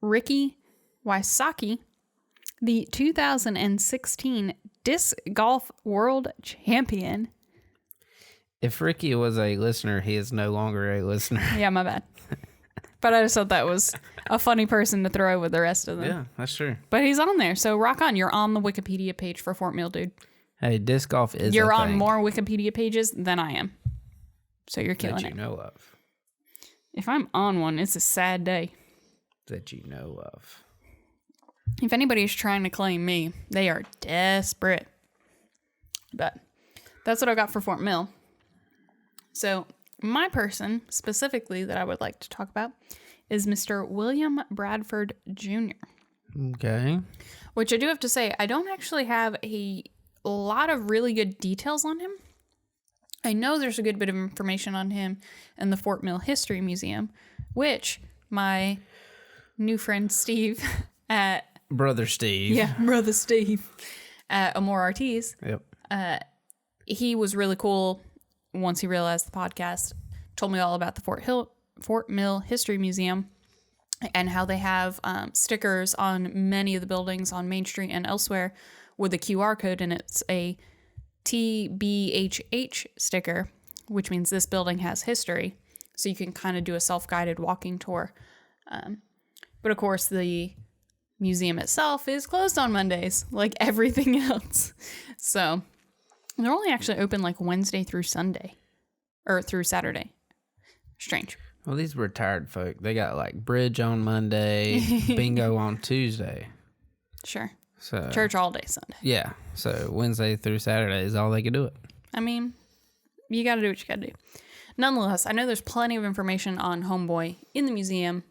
A: Ricky Wysocki, the 2016 Disc Golf World Champion.
B: If Ricky was a listener, he is no longer a listener.
A: Yeah, my bad. But I just thought that was a funny person to throw with the rest of them.
B: Yeah, that's true.
A: But he's on there, so rock on. You're on the Wikipedia page for Fort Mill, dude.
B: Hey, disc golf is
A: You're
B: a
A: on
B: thing
A: more Wikipedia pages than I am. So you're killing
B: that
A: it.
B: you know of.
A: If I'm on one, it's a sad day.
B: That you know of.
A: If anybody is trying to claim me, they are desperate. But that's what I got for Fort Mill. So my person specifically that I would like to talk about is Mr. William Bradford Jr.
B: Okay.
A: Which I do have to say, I don't actually have a lot of really good details on him. I know there's a good bit of information on him in the Fort Mill History Museum, which my new friend Steve at...
B: Brother Steve.
A: Yeah, Brother Steve at Amor Artis.
B: Yep.
A: He was really cool once he realized the podcast, told me all about the Fort Mill History Museum and how they have stickers on many of the buildings on Main Street and elsewhere with a QR code, and it's a TBHH sticker, which means this building has history. So you can kind of do a self-guided walking tour. But of course, the museum itself is closed on Mondays, like everything else. So they're only actually open like Wednesday through Sunday, or through Saturday. Strange.
B: Well, these retired folk, they got like bridge on Monday, bingo on Tuesday.
A: Sure.
B: So
A: Church all day Sunday.
B: Yeah. So Wednesday through Saturday is all they could do it.
A: I mean, you got to do what you got to do. Nonetheless, I know there's plenty of information on Homeboy in the museum.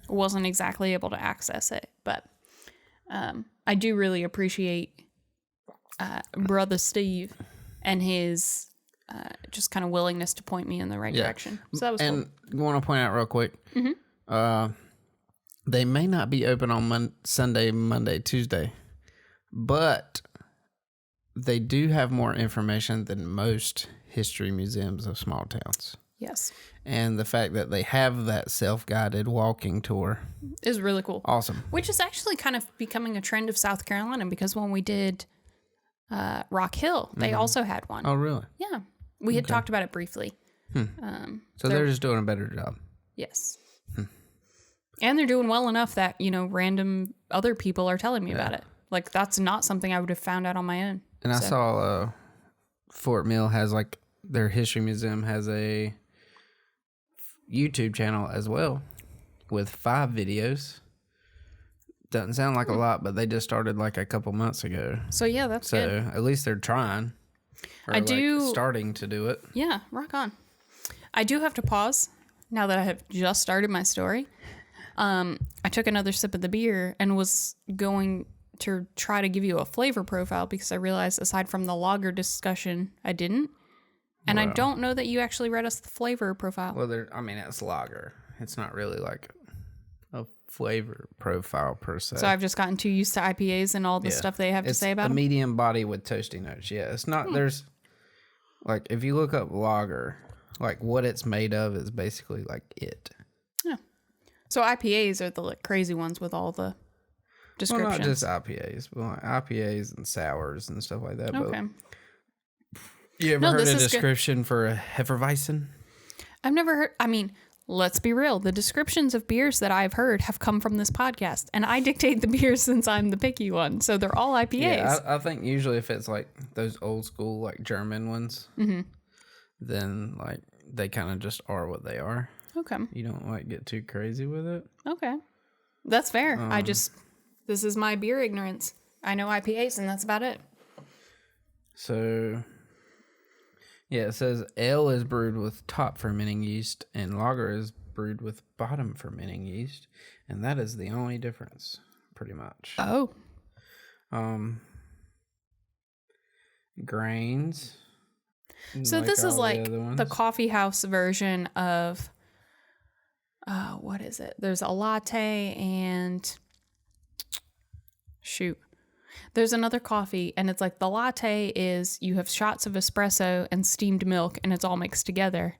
A: Wasn't exactly able to access it, but I do really appreciate Brother Steve and his just kind of willingness to point me in the right direction. So that was cool.
B: And I want to point out real quick, they may not be open on Sunday, Monday, Tuesday, but they do have more information than most history museums of small towns.
A: Yes.
B: And the fact that they have that self-guided walking tour
A: is really cool.
B: Awesome.
A: Which is actually kind of becoming a trend of South Carolina, because when we did Rock Hill, they also had one.
B: Oh, really?
A: Yeah. We had talked about it briefly.
B: So they're just doing a better job.
A: Yes. And they're doing well enough that, you know, random other people are telling me about it. Like, that's not something I would have found out on my own.
B: And I saw Fort Mill has, like, their history museum has a YouTube channel as well with 5 videos. Doesn't sound like a lot, but they just started like a couple months ago.
A: So yeah, that's good.
B: So at least they're trying. Or starting to do it.
A: Yeah, rock on. I do have to pause now that I have just started my story. I took another sip of the beer and was going to try to give you a flavor profile, because I realized aside from the lager discussion, I didn't. And I don't know that you actually read us the flavor profile.
B: Well, it's lager. It's not really like a flavor profile per se.
A: So I've just gotten too used to IPAs and all the stuff they have to say about
B: them.
A: It's
B: a medium body with toasty notes. Yeah, it's not, there's, like, if you look up lager, like, what it's made of is basically, like, it.
A: Yeah. So IPAs are the like, crazy ones with all the descriptions.
B: Well, not just IPAs, but like IPAs and sours and stuff like that.
A: Okay.
B: But you ever heard a description for a Hefeweizen?
A: I've never heard. I mean, let's be real. The descriptions of beers that I've heard have come from this podcast, and I dictate the beers since I'm the picky one. So they're all IPAs.
B: Yeah, I think usually if it's like those old school like German ones, then like they kind of just are what they are.
A: Okay.
B: You don't like get too crazy with it.
A: Okay. That's fair. This is my beer ignorance. I know IPAs and that's about it.
B: So, yeah, it says ale is brewed with top fermenting yeast and lager is brewed with bottom fermenting yeast. And that is the only difference, pretty much.
A: Oh.
B: Grains.
A: So this is like the coffee house version of... what is it? There's a latte and there's another coffee, and it's like the latte is you have shots of espresso and steamed milk, and it's all mixed together.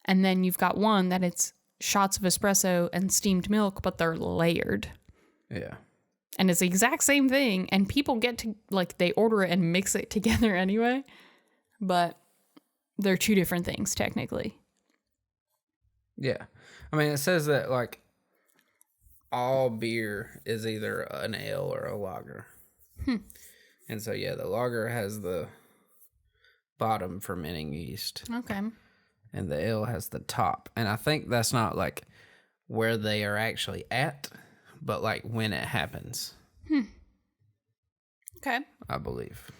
A: And then you've got one that it's shots of espresso and steamed milk, but they're layered.
B: Yeah.
A: And it's the exact same thing, and people get to like they order it and mix it together anyway, but they're two different things technically.
B: Yeah. I mean, it says that, like, all beer is either an ale or a lager. And so, yeah, the lager has the bottom fermenting yeast.
A: Okay.
B: And the ale has the top. And I think that's not, like, where they are actually at, but, like, when it happens.
A: Okay.
B: I believe.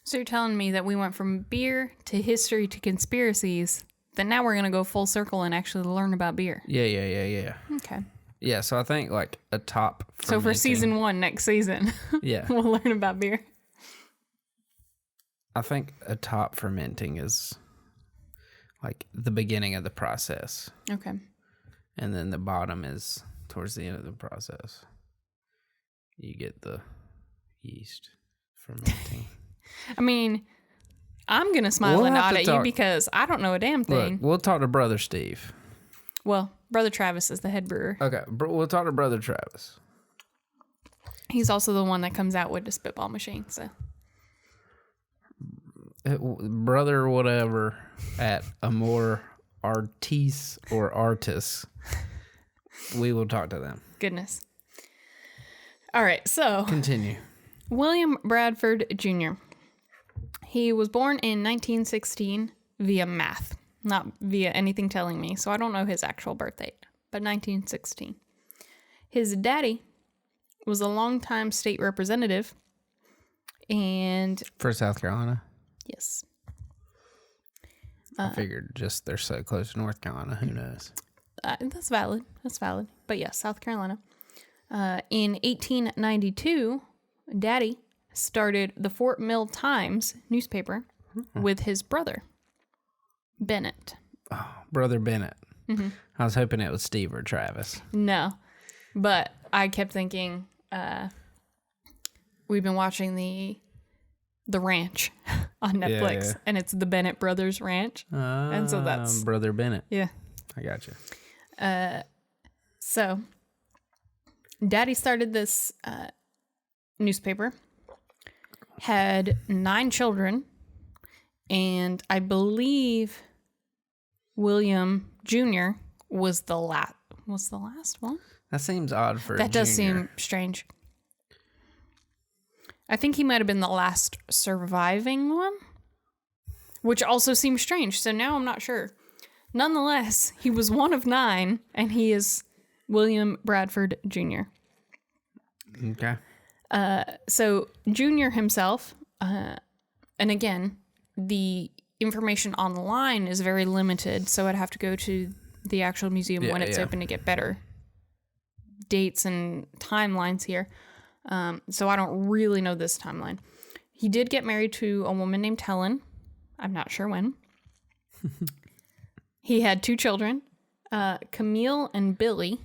A: So you're telling me that we went from beer to history to conspiracies... Then now we're going to go full circle and actually learn about beer.
B: Yeah.
A: Okay.
B: Yeah, so I think like a top fermenting.
A: So for season 1 next season,
B: yeah,
A: we'll learn about beer.
B: I think a top fermenting is like the beginning of the process.
A: Okay.
B: And then the bottom is towards the end of the process. You get the yeast fermenting.
A: I mean... I'm going to smile and nod at you because I don't know a damn thing.
B: Look, we'll talk to Brother Steve.
A: Well, Brother Travis is the head brewer.
B: Okay, we'll talk to Brother Travis.
A: He's also the one that comes out with the spitball machine, so.
B: Brother whatever at Amor Artis or Artis. We will talk to them.
A: Goodness. All right, so.
B: Continue.
A: William Bradford Jr. He was born in 1916 via math, not via anything telling me, so I don't know his actual birth date, but 1916. His daddy was a longtime state representative, and...
B: For South Carolina?
A: Yes.
B: I figured just they're so close to North Carolina, who knows?
A: That's valid. But yes, South Carolina. In 1892, Daddy started the Fort Mill Times newspaper with his brother, Bennett.
B: Oh, Brother Bennett. Mm-hmm. I was hoping it was Steve or Travis.
A: No, but I kept thinking we've been watching the Ranch on Netflix, and it's the Bennett Brothers Ranch, and so that's
B: Brother Bennett.
A: Yeah,
B: I got you.
A: So Daddy started this newspaper. Had 9 children, and I believe William Jr. was the last one.
B: That seems odd for
A: that does seem strange. I think he might have been the last surviving one, which also seems strange. So now I'm not sure. Nonetheless, he was one of 9, and he is William Bradford Jr.
B: Okay.
A: So Junior himself, and again, the information online is very limited, so I'd have to go to the actual museum when it's open to get better dates and timelines here. So I don't really know this timeline. He did get married to a woman named Helen. I'm not sure when. He had 2 children, Camille and Billy,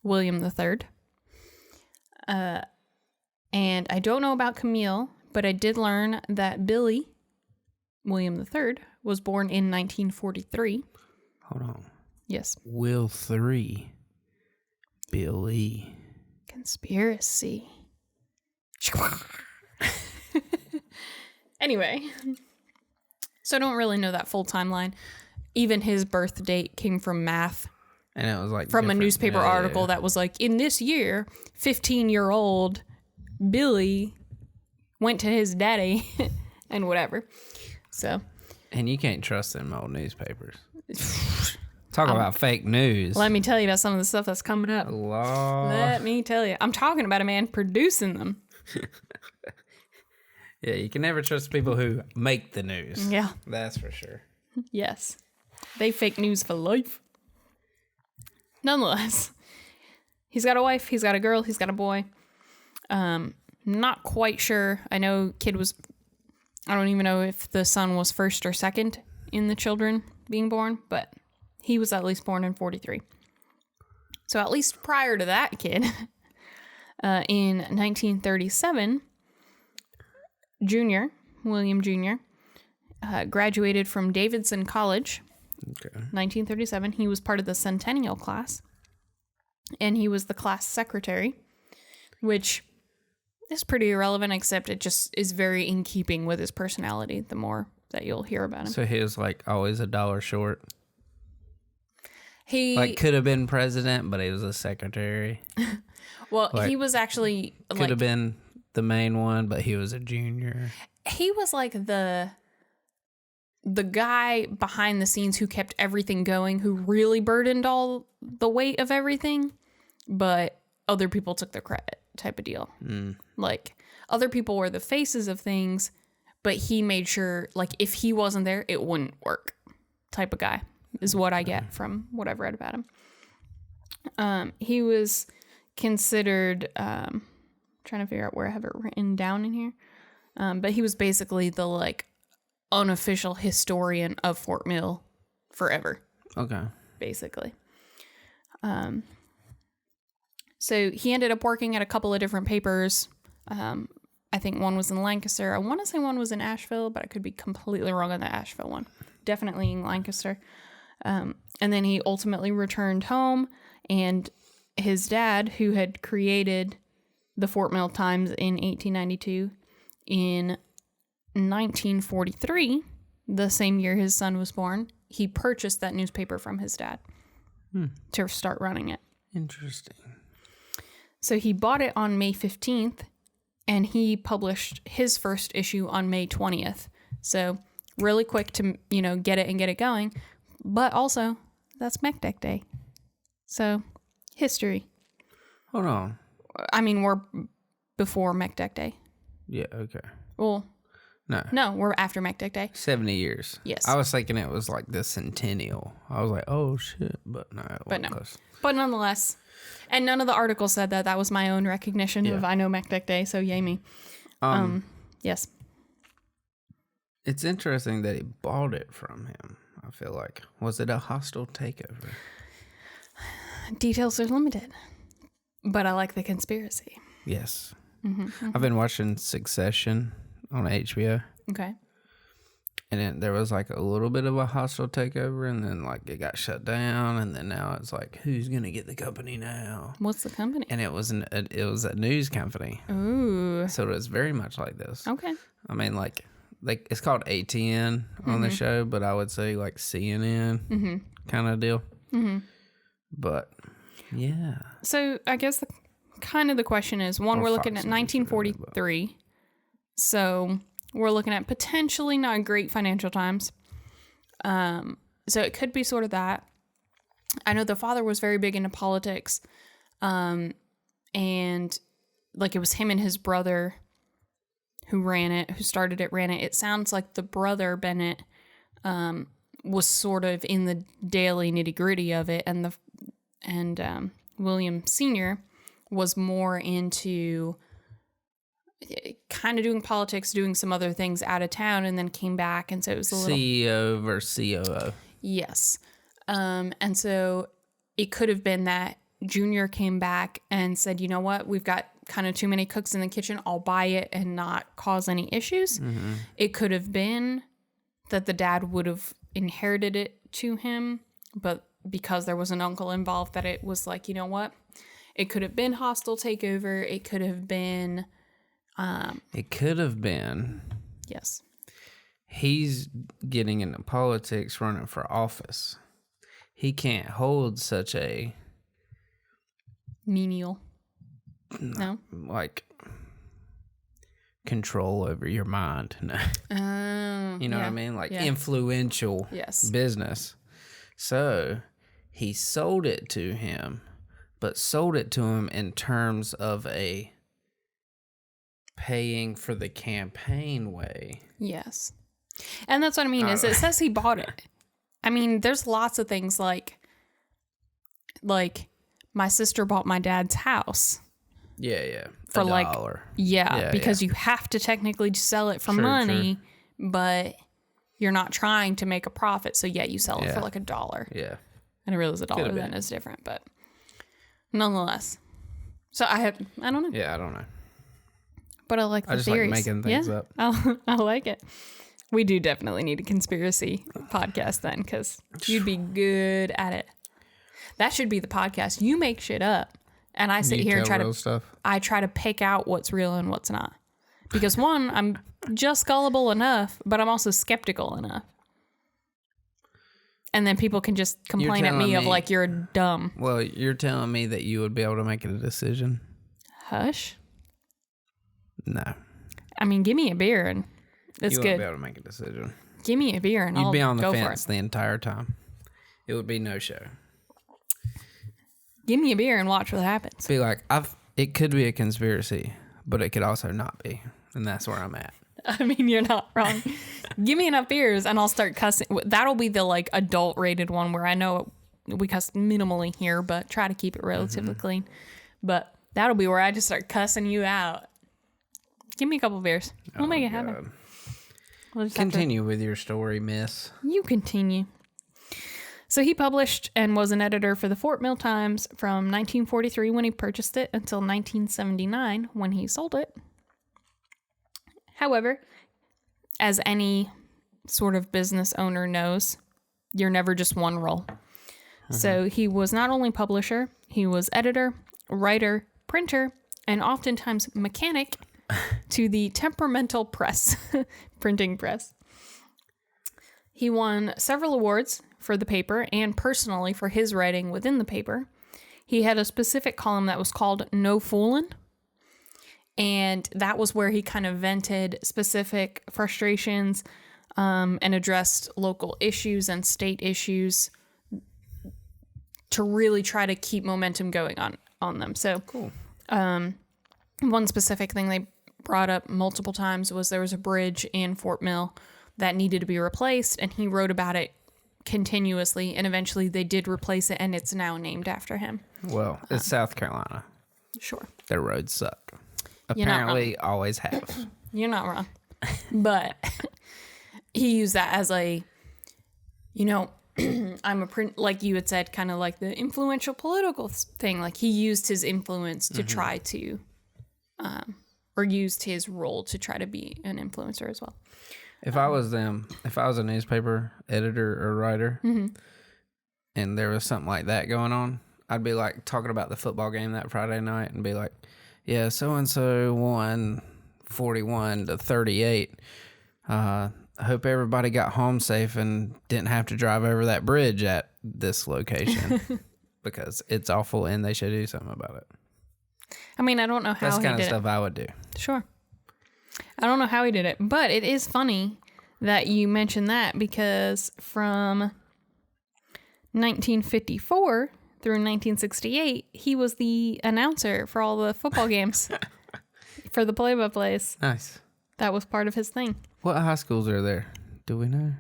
A: William III. And I don't know about Camille, but I did learn that Billy, William III, was born in 1943.
B: Hold on.
A: Yes.
B: Will 3. Billy.
A: Conspiracy. Anyway, so I don't really know that full timeline. Even his birth date came from math.
B: And it was like
A: from a
B: different-
A: newspaper
B: yeah,
A: article
B: yeah.
A: that was like, in this year, 15-year-old Billy went to his daddy and whatever. So.
B: And you can't trust them old newspapers. Talk about fake news.
A: Let me tell you about some of the stuff that's coming up. Let me tell you. I'm talking about a man producing them.
B: Yeah, you can never trust people who make the news.
A: Yeah.
B: That's for sure.
A: Yes. They fake news for life. Nonetheless, he's got a wife, he's got a girl, he's got a boy. Not quite sure. I know I don't even know if the son was first or second in the children being born, but he was at least born in 43. So at least prior to that kid, in 1937, William Jr., graduated from Davidson College.
B: Okay.
A: 1937. He was part of the Centennial class, and he was the class secretary, which is pretty irrelevant, except it just is very in keeping with his personality the more that you'll hear about him.
B: So he was like always $1 short.
A: He
B: Like could have been president, but he was a secretary.
A: well,
B: like,
A: he was actually
B: Could have been the main one, but he was a junior.
A: He was like the guy behind the scenes who kept everything going, who really burdened all the weight of everything, but other people took the credit type of deal. Like other people were the faces of things, but he made sure like if he wasn't there, it wouldn't work type of guy is what I get from what I've read about him. He was considered, trying to figure out where I have it written down in here. But he was basically the like unofficial historian of Fort Mill forever.
B: Okay.
A: Basically. So he ended up working at a couple of different papers. I think one was in Lancaster. I want to say one was in Asheville, but I could be completely wrong on the Asheville one. Definitely in Lancaster. And then he ultimately returned home, and his dad, who had created the Fort Mill Times in 1892, in 1943, the same year his son was born, he purchased that newspaper from his dad to start running it.
B: Interesting.
A: So he bought it on May 15th, and he published his first issue on May 20th. So really quick to, get it going. But also, that's MacDeck Day. So, history.
B: Hold on.
A: I mean, we're before MacDeck Day.
B: Yeah, okay.
A: Well, no, we're after MacDeck Day.
B: 70 years.
A: Yes.
B: I was thinking it was like the centennial. I was like, oh shit, but no. Close.
A: But nonetheless, and none of the articles said that. That was my own recognition of I know MacDeck Day, so yay me. Yes.
B: It's interesting that he bought it from him. I feel like. Was it a hostile takeover?
A: Details are limited, but I like the conspiracy.
B: Yes. I've been watching Succession on HBO.
A: Okay.
B: And there was like a little bit of a hostile takeover, and then like it got shut down, and then now it's like, who's gonna get the company now?
A: What's the company?
B: And it was a news company.
A: Ooh.
B: So it was very much like this.
A: Okay.
B: I mean, like it's called ATN on the show, but I would say like CNN kind of deal. But yeah.
A: So I guess the question is, one, we're looking at 1943. So we're looking at potentially not great financial times. So it could be sort of that. I know the father was very big into politics. And like it was him and his brother who started it, ran it. It sounds like the brother, Bennett, was sort of in the daily nitty gritty of it. And William Sr. was more into kind of doing politics, doing some other things out of town, and then came back. And so it was a little
B: CEO versus COO.
A: Yes. And so it could have been that Junior came back and said, you know what, we've got kind of too many cooks in the kitchen. I'll buy it and not cause any issues. It could have been that the dad would have inherited it to him, but because there was an uncle involved, that it was like, you know what, It could have been hostile takeover. It could have been. Yes.
B: He's getting into politics, running for office. He can't hold such a
A: menial. No.
B: Like control over your mind. No. You know what I mean? Like influential business. So he sold it to him, but sold it to him in terms of a paying for the campaign way.
A: Yes. And that's what I mean, is it says he bought it. I mean, there's lots of things like my sister bought my dad's house.
B: Yeah.
A: For
B: $1.
A: Because you have to technically sell it for money, but you're not trying to make a profit. So you sell it for like $1.
B: Yeah.
A: And I realize $1 then is different, but nonetheless. So I don't know.
B: Yeah, I don't know.
A: But I like the
B: just
A: theories.
B: like making things up.
A: I like it. We do definitely need a conspiracy podcast then, because you'd be good at it. That should be the podcast. You make shit up, and I sit here and try to pick out what's real and what's not. Because one, I'm just gullible enough, but I'm also skeptical enough. And then people can just complain at me of like, you're dumb.
B: Well, you're telling me that you would be able to make a decision?
A: Hush.
B: No.
A: I mean, give me a beer and it's good.
B: You wouldn't be able to make a decision.
A: Give me a beer and I'll go for it.
B: You'd be on the fence the entire time. It would be no show.
A: Give me a beer and watch what happens.
B: Be like, it could be a conspiracy, but it could also not be. And that's where I'm at.
A: I mean, you're not wrong. Give me enough beers and I'll start cussing. That'll be the like adult rated one where I know we cuss minimally here, but try to keep it relatively clean. But that'll be where I just start cussing you out. Give me a couple beers. We'll make it happen. We'll
B: continue with your story, miss.
A: You continue. So he published and was an editor for the Fort Mill Times from 1943 when he purchased it until 1979 when he sold it. However, as any sort of business owner knows, you're never just one role. So he was not only publisher, he was editor, writer, printer, and oftentimes mechanic to the temperamental press, printing press. He won several awards for the paper and personally for his writing within the paper. He had a specific column that was called No Foolin', and that was where he kind of vented specific frustrations and addressed local issues and state issues to really try to keep momentum going on them. So
B: cool.
A: One specific thing they brought up multiple times was there was a bridge in Fort Mill that needed to be replaced, and he wrote about it continuously, and eventually they did replace it, and it's now named after him.
B: Well, it's South Carolina.
A: Sure.
B: Their roads suck. Apparently, always have.
A: You're not wrong. But he used that as a, I'm a print, like you had said, kind of like the influential political thing. Like he used his influence to try to, or used his role to try to be an influencer as well.
B: If I was a newspaper editor or writer, and there was something like that going on, I'd be like talking about the football game that Friday night and be like, yeah, so-and-so won 41-38. I hope everybody got home safe and didn't have to drive over that bridge at this location because it's awful and they should do something about it.
A: I mean, I don't know how he did it.
B: That's kind of stuff I would do.
A: Sure. I don't know how he did it, but it is funny that you mentioned that because from 1954 through 1968, he was the announcer for all the football games for the play-by-plays.
B: Nice.
A: That was part of his thing.
B: What high schools are there? Do we know?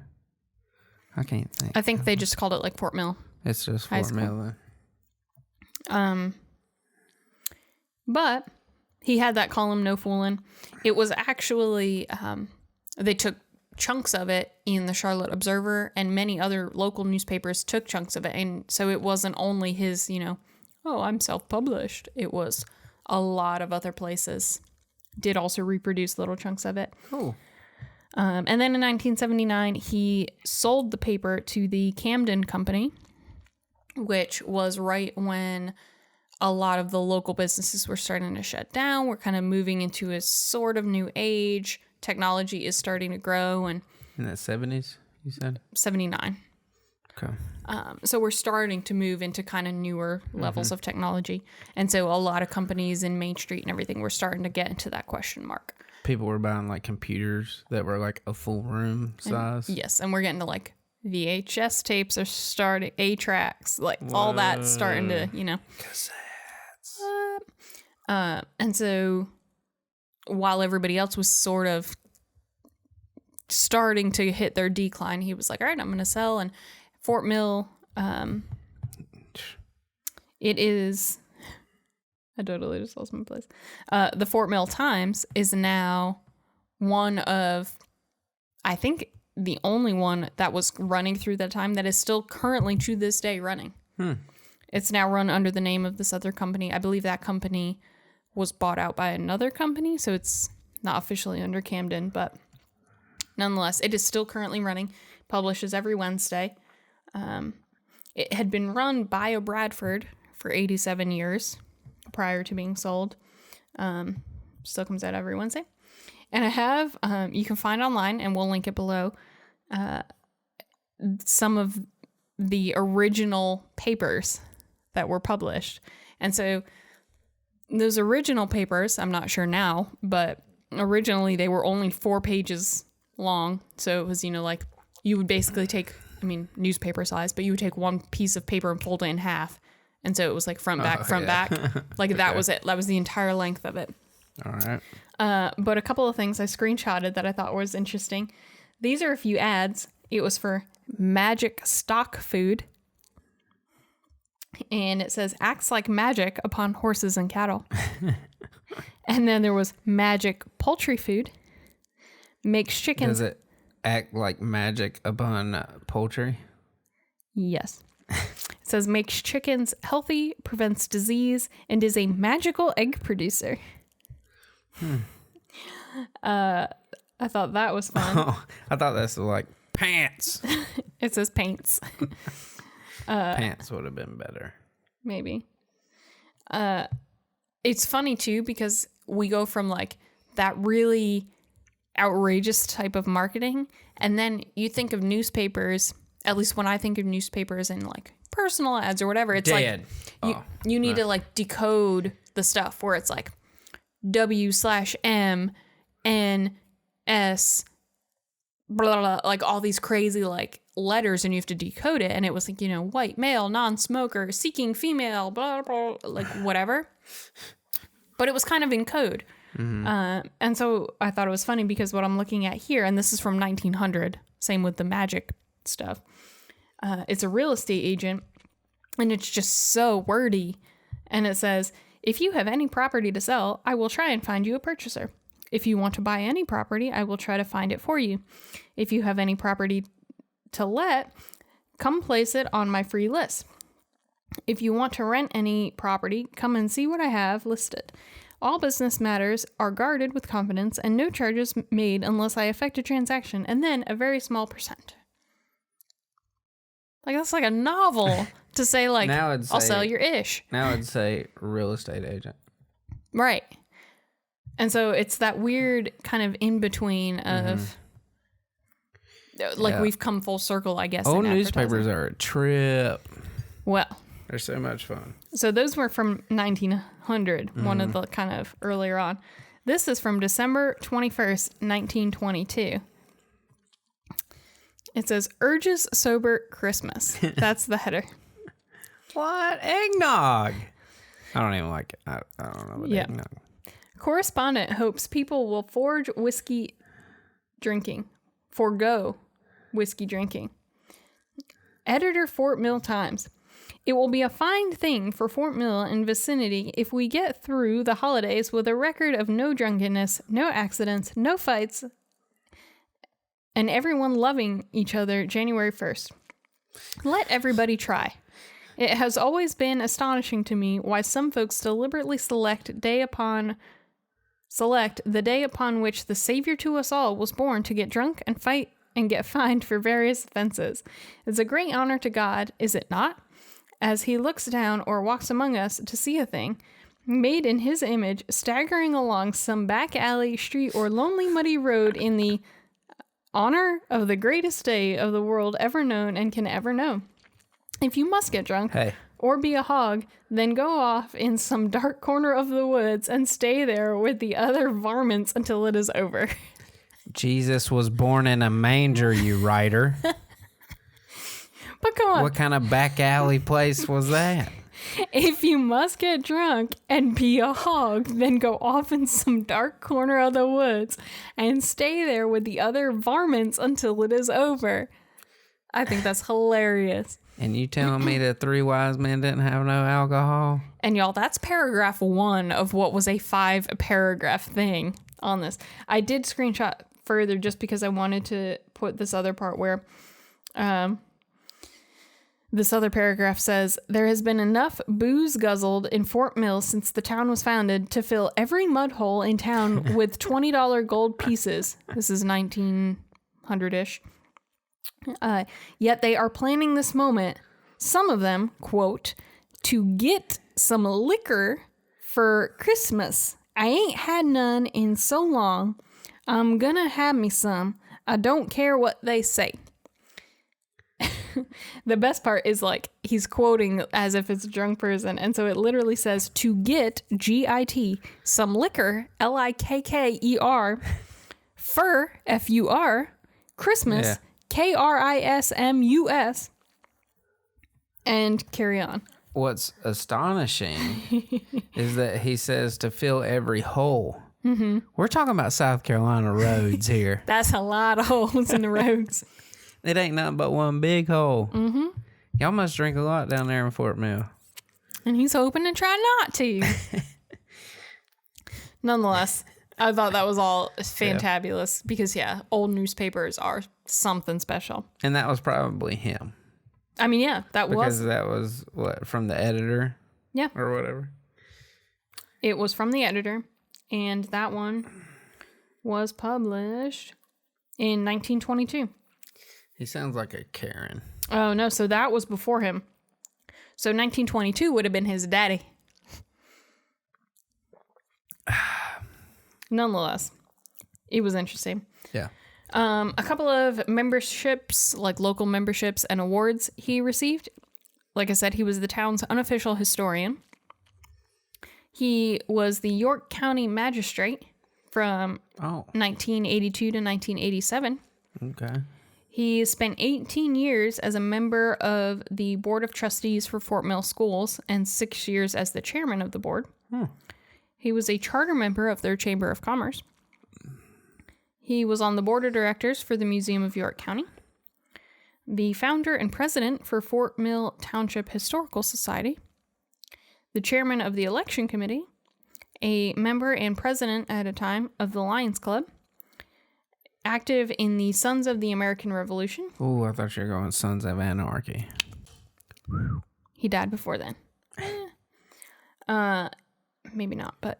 B: I can't think.
A: I think they just called it like Fort Mill.
B: It's just Fort Mill
A: then. But he had that column, No Foolin'. It was actually, they took chunks of it in the Charlotte Observer, and many other local newspapers took chunks of it. And so it wasn't only his, I'm self-published. It was a lot of other places did also reproduce little chunks of it.
B: Cool.
A: And then in 1979, he sold the paper to the Camden Company, which was right when a lot of the local businesses were starting to shut down. We're kind of moving into a sort of new age. Technology is starting to grow. And
B: in the 70s, you said?
A: 79.
B: Okay.
A: So we're starting to move into kind of newer levels of technology. And so a lot of companies in Main Street and everything were starting to get into that question mark.
B: People were buying like computers that were like a full room size.
A: Yes. And we're getting to like VHS tapes are starting, A-tracks, like all that's starting to,
B: Cassettes.
A: And so while everybody else was sort of starting to hit their decline, he was like, all right, I'm going to sell. And Fort Mill, it is, I totally just lost my place. The Fort Mill Times is now one of, I think, the only one that was running through that time that is still currently to this day running. It's now run under the name of this other company. I believe that company was bought out by another company, so it's not officially under Camden, but nonetheless, it is still currently running. Publishes every Wednesday. It had been run by Bradford for 87 years prior to being sold. Still comes out every Wednesday. And I have, you can find online, and we'll link it below, some of the original papers that were published. And so those original papers, I'm not sure now, but originally they were only 4 pages long. So it was, like you would basically take, newspaper size, but you would take one piece of paper and fold it in half. And so it was like front, back. Like that was it. That was the entire length of it.
B: All right.
A: But a couple of things I screenshotted that I thought was interesting. These are a few ads. It was for Magic Stock Food. And it says, acts like magic upon horses and cattle. And then there was Magic Poultry Food. Makes chickens.
B: Does it act like magic upon poultry?
A: Yes. It says, makes chickens healthy, prevents disease, and is a magical egg producer. I thought that was fun.
B: Oh, I thought that's like pants.
A: It says paints.
B: Pants would have been better.
A: Maybe. It's funny too, because we go from like that really outrageous type of marketing, and then you think of newspapers, at least when I think of newspapers and like personal ads or whatever, it's
B: Dead.
A: Like you need to like decode the stuff where it's like W/M NS blah, blah, blah, like all these crazy like letters, and you have to decode it. And it was like, white male, non-smoker, seeking female, blah, blah, blah, like whatever. But it was kind of in code. Mm-hmm. And so I thought it was funny because what I'm looking at here, and this is from 1900, same with the magic stuff. It's a real estate agent, and it's just so wordy. And it says, if you have any property to sell, I will try and find you a purchaser. If you want to buy any property, I will try to find it for you. If you have any property to let, come place it on my free list. If you want to rent any property, come and see what I have listed. All business matters are guarded with confidence and no charges made unless I effect a transaction, and then a very small percent. Like, that's like a novel to say, like, I'll sell your ish.
B: Now I'd say real estate agent.
A: Right. And so it's that weird kind of in between of, we've come full circle, I guess.
B: Old newspapers are a trip.
A: Well,
B: they're so much fun.
A: So those were from 1900, one of the kind of earlier on. This is from December 21st, 1922. It says, urges sober Christmas. That's the header.
B: What? Eggnog. I don't even like it. I don't know what eggnog.
A: Correspondent hopes people will forgo whiskey drinking. Editor, Fort Mill Times. It will be a fine thing for Fort Mill and vicinity if we get through the holidays with a record of no drunkenness, no accidents, no fights, and everyone loving each other January 1st. Let everybody try. It has always been astonishing to me why some folks deliberately select the day upon which the Savior to us all was born to get drunk and fight and get fined for various offenses. It's a great honor to God, is it not? as he looks down or walks among us to see a thing made in his image staggering along some back alley, street, or lonely muddy road in the honor of the greatest day of the world ever known and can ever know. If you must get drunk or be a hog, then go off in some dark corner of the woods and stay there with the other varmints until it is over.
B: Jesus was born in a manger, you writer.
A: But come on.
B: What kind of back alley place was that?
A: If you must get drunk and be a hog, then go off in some dark corner of the woods and stay there with the other varmints until it is over. I think that's hilarious.
B: And you telling me that 3 wise men didn't have no alcohol?
A: And y'all, that's paragraph 1 of what was a 5-paragraph thing on this. I did screenshot further just because I wanted to put this other part where this other paragraph says, there has been enough booze guzzled in Fort Mill since the town was founded to fill every mud hole in town with $20 gold pieces. This is 1900-ish. Yet they are planning this moment, some of them, quote, to get some liquor for Christmas. I ain't had none in so long. I'm gonna have me some. I don't care what they say. The best part is like he's quoting as if it's a drunk person. And so it literally says to get G-I-T some liquor, L-I-K-K-E-R, fur, F-U-R, Christmas,
B: Yeah.
A: K-R-I-S-M-U-S, and carry on.
B: What's astonishing is that he says to fill every hole. Mm-hmm. We're talking about South Carolina roads here.
A: That's a lot of holes in the roads.
B: It ain't nothing but one big hole.
A: Mm-hmm.
B: Y'all must drink a lot down there in Fort Mill.
A: And he's hoping to try not to. Nonetheless, I thought that was all fantabulous because, old newspapers are something special.
B: And that was probably him.
A: I mean, that was.
B: Because that was, from the editor?
A: Yeah.
B: Or whatever.
A: It was from the editor. And that one was published in 1922.
B: He sounds like a Karen.
A: Oh, no. So that was before him. So 1922 would have been his daddy. Nonetheless, it was interesting.
B: Yeah.
A: A couple of memberships, like local memberships and awards he received. Like I said, he was the town's unofficial historian. He was the York County Magistrate from 1982 to 1987.
B: Okay.
A: He spent 18 years as a member of the Board of Trustees for Fort Mill Schools and 6 years as the chairman of the board. He was a charter member of their Chamber of Commerce. He was on the board of directors for the Museum of York County, the founder and president for Fort Mill Township Historical Society, the chairman of the election committee, a member and president at a time of the Lions Club, active in the Sons of the American Revolution.
B: Oh, I thought you were going Sons of Anarchy.
A: He died before then. Maybe not, but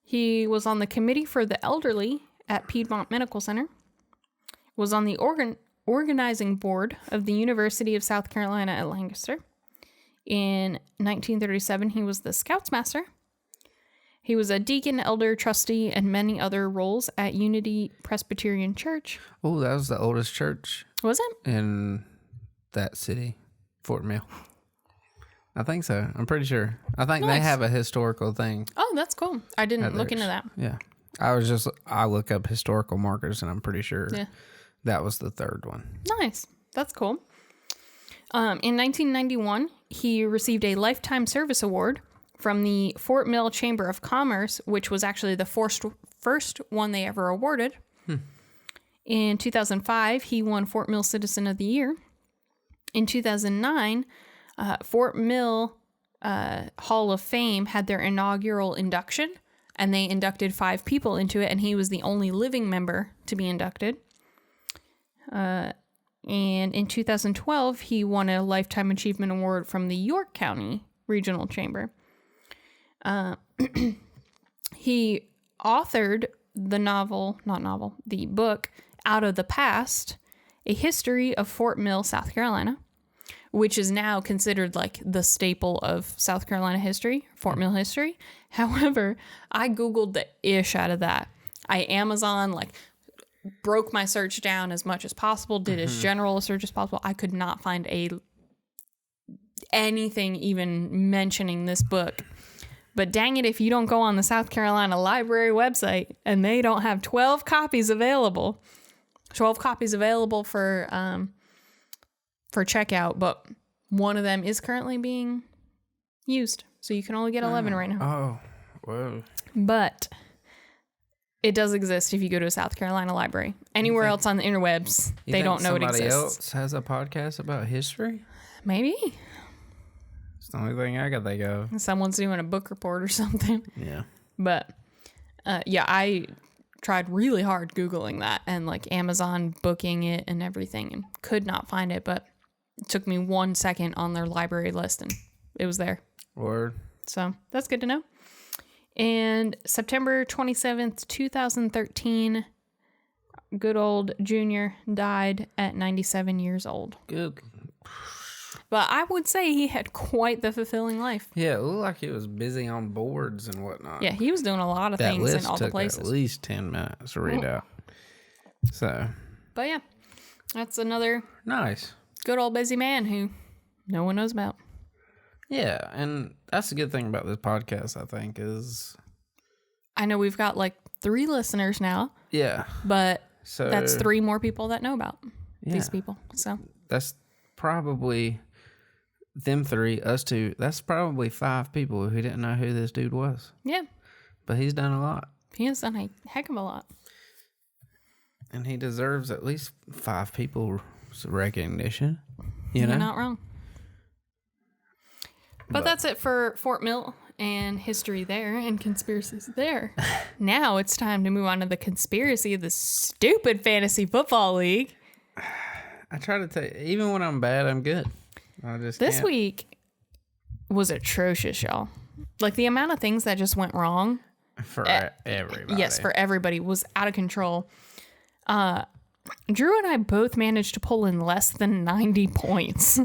A: He was on the committee for the elderly at Piedmont Medical Center, was on the organizing board of the University of South Carolina at Lancaster. In 1937, he was the Scouts Master. He was a deacon, elder, trustee, and many other roles at Unity Presbyterian Church.
B: Oh, that was the oldest church.
A: Was it?
B: In that city, Fort Mill. I think so. I'm pretty sure. I think they have a historical thing.
A: Oh, that's cool. I didn't look into that.
B: Yeah. I look up historical markers, and I'm pretty sure that was the third one.
A: Nice. That's cool. In 1991, he received a Lifetime Service Award from the Fort Mill Chamber of Commerce, which was actually the first one they ever awarded. In 2005, he won Fort Mill Citizen of the Year. In 2009, Fort Mill Hall of Fame had their inaugural induction, and they inducted 5 people into it, and he was the only living member to be inducted. And in 2012, he won a Lifetime Achievement Award from the York County Regional Chamber. He authored the book Out of the Past, A History of Fort Mill, South Carolina, which is now considered like the staple of South Carolina history, Fort Mill history. However, I Googled the ish out of that. I Amazon, like, broke my search down as much as possible, did as general a search as possible. I could not find anything even mentioning this book. But dang it, if you don't go on the South Carolina Library website and they don't have 12 copies available for checkout, but one of them is currently being used. So you can only get 11 right now.
B: Oh, whoa.
A: But it does exist if you go to a South Carolina library. Anywhere else on the interwebs, they don't know it exists.
B: Somebody else has a podcast about history?
A: Maybe.
B: It's the only thing I can think of.
A: Someone's doing a book report or something.
B: Yeah.
A: But, I tried really hard Googling that and, like, Amazon booking it and everything and could not find it. But it took me 1 second on their library list and it was there.
B: Word.
A: So that's good to know. And September 27th, 2013, good old Junior died at 97 years old.
B: Good.
A: But I would say he had quite the fulfilling life.
B: Yeah, it looked like he was busy on boards and whatnot.
A: Yeah, he was doing a lot of things in all the places.
B: At least 10 minutes to read out. So.
A: But yeah, that's another
B: nice,
A: good old busy man who no one knows about.
B: Yeah, and that's the good thing about this podcast, I think, is...
A: I know we've got like 3 listeners now.
B: Yeah.
A: But that's 3 more people that know about these people. So
B: that's probably them 3, us 2. That's probably 5 people who didn't know who this dude was.
A: Yeah.
B: But he's done a lot.
A: He has done a heck of a lot.
B: And he deserves at least 5 people's recognition.
A: You're not wrong. But that's it for Fort Mill and history there and conspiracies there. Now it's time to move on to the conspiracy of the stupid fantasy football league.
B: I try to tell you, even when I'm bad, I'm good.
A: This week was atrocious, y'all. Like the amount of things that just went wrong.
B: For everybody.
A: Yes, for everybody was out of control. Drew and I both managed to pull in less than 90 points.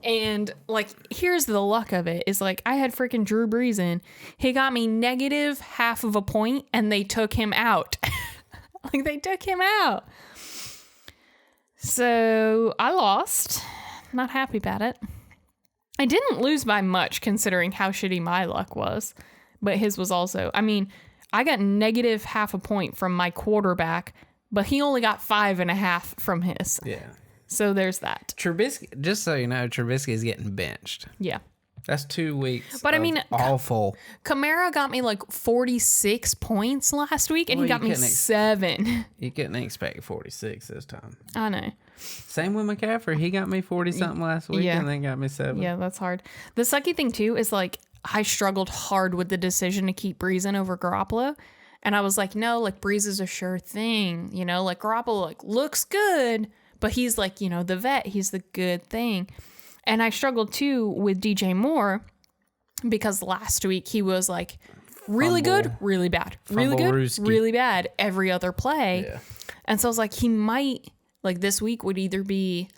A: And, like, here's the luck of it, is, like, I had freaking Drew Brees in. He got me negative half of a point, and they took him out. Like, they took him out. So, I lost. Not happy about it. I didn't lose by much, considering how shitty my luck was. But his was also, I mean, I got negative half a point from my quarterback, but he only got 5.5 from his.
B: Yeah.
A: So there's that.
B: Trubisky, just so you know, Trubisky is getting benched.
A: Yeah.
B: That's 2 weeks.
A: But I mean,
B: awful.
A: Kamara got me like 46 points last week, and he got me 7.
B: You couldn't expect 46 this time.
A: I know.
B: Same with McCaffrey. He got me 40-something last week, and then got me 7.
A: Yeah, that's hard. The sucky thing, too, is like I struggled hard with the decision to keep Brees in over Garoppolo. And I was like, no, like Brees is a sure thing. You know, like Garoppolo like looks good, but he's like, you know, the vet. He's the good thing. And I struggled, too, with DJ Moore because last week he was like really good, really bad. Really good, really bad every other play. Yeah. And so I was like, he might, like this week would either be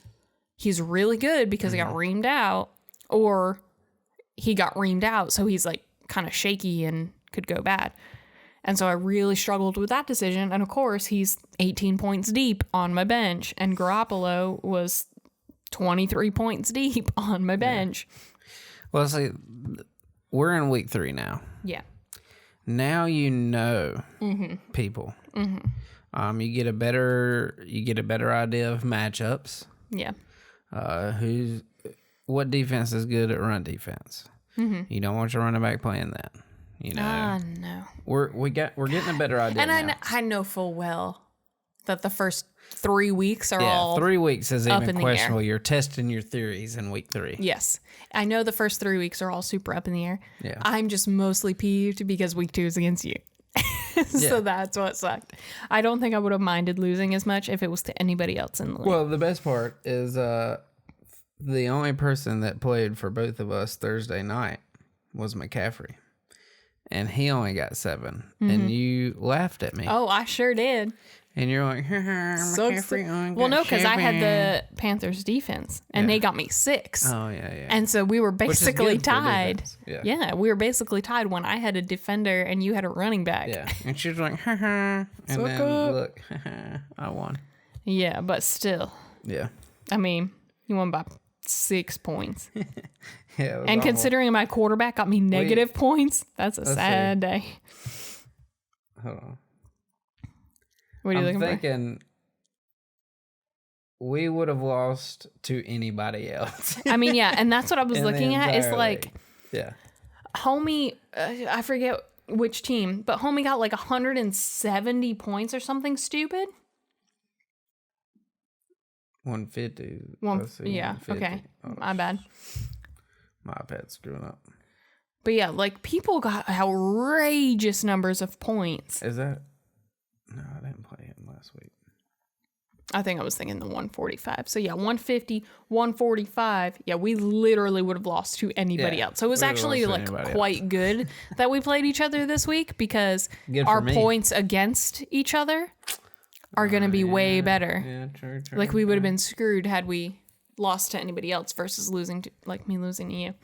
A: he's really good because he got reamed out, or he got reamed out, so he's like kind of shaky and could go bad. And so I really struggled with that decision. And of course, he's 18 points deep on my bench, and Garoppolo was 23 points deep on my bench.
B: Well, see, we're in week 3 now.
A: Yeah.
B: Now you know people. Mm-hmm. You get a better idea of matchups.
A: Yeah.
B: What defense is good at run defense? Mm-hmm. You don't want your running back playing that. You know.
A: No.
B: We're getting a better idea.
A: And I know full well that the first 3 weeks are all
B: 3 weeks is even questionable.
A: Air.
B: You're testing your theories in week 3.
A: Yes. I know the first 3 weeks are all super up in the air.
B: Yeah.
A: I'm just mostly peeved because week 2 is against you. So that's what sucked. I don't think I would have minded losing as much if it was to anybody else in the league.
B: Well, the best part is the only person that played for both of us Thursday night was McCaffrey. And he only got 7. And you laughed at me.
A: Oh, I sure did.
B: And you're like,
A: well, no, because I had the Panthers defense, and they got me 6.
B: Oh, yeah.
A: And so we were basically tied.
B: Yeah,
A: we were basically tied when I had a defender and you had a running back.
B: Yeah, and she was like, and then look, I won.
A: Yeah, but still.
B: Yeah.
A: I mean, you won by 6 points.
B: Yeah.
A: And considering my quarterback got me negative points, that's a sad day.
B: Hold on.
A: What are you
B: I'm
A: looking
B: thinking we would have lost to anybody else.
A: I mean, yeah, and that's what I was looking at. It's like, homie, I forget which team, but homie got like 170 points or something stupid.
B: 150.
A: Yeah, 150. Okay. Oh, my bad.
B: My iPad's screwing up.
A: But yeah, like people got outrageous numbers of points.
B: Is that? No, I didn't play him last week.
A: I think I was thinking the 145. So yeah, 150, 145. Yeah, we literally would have lost to anybody else. So it was actually like quite good that we played each other this week because our points against each other are going to be way better.
B: Yeah, true.
A: Like we would have been screwed had we lost to anybody else versus losing to, like me losing to you.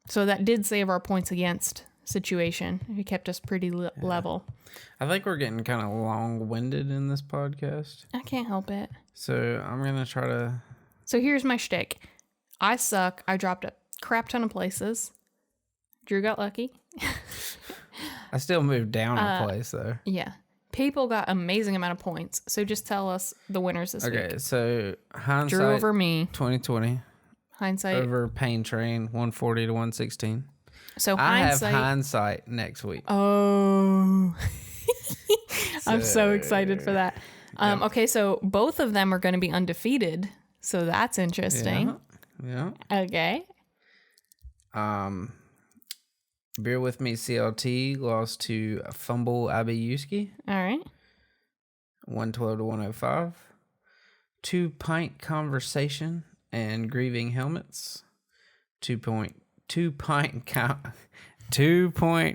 A: So that did save our points against situation. It kept us pretty level.
B: I think we're getting kind of long-winded in this podcast.
A: I can't help it.
B: So I'm going to try to...
A: So here's my shtick. I suck. I dropped a crap ton of places. Drew got lucky.
B: I still moved down a place, though.
A: Yeah. People got amazing amount of points. So just tell us the winners this week.
B: Okay, so hindsight...
A: Drew over me.
B: 2020.
A: Hindsight.
B: Over Pain Train, 140 to 116.
A: So
B: hindsight... I have hindsight next week.
A: Oh... I'm so excited for that. Okay, so both of them are going to be undefeated, so that's interesting.
B: Yeah.
A: Okay.
B: Beer with me, CLT lost to Fumble Abiuski.
A: All right.
B: 112 to 105. 2 Pint Conversation and Grieving Helmets. 2 point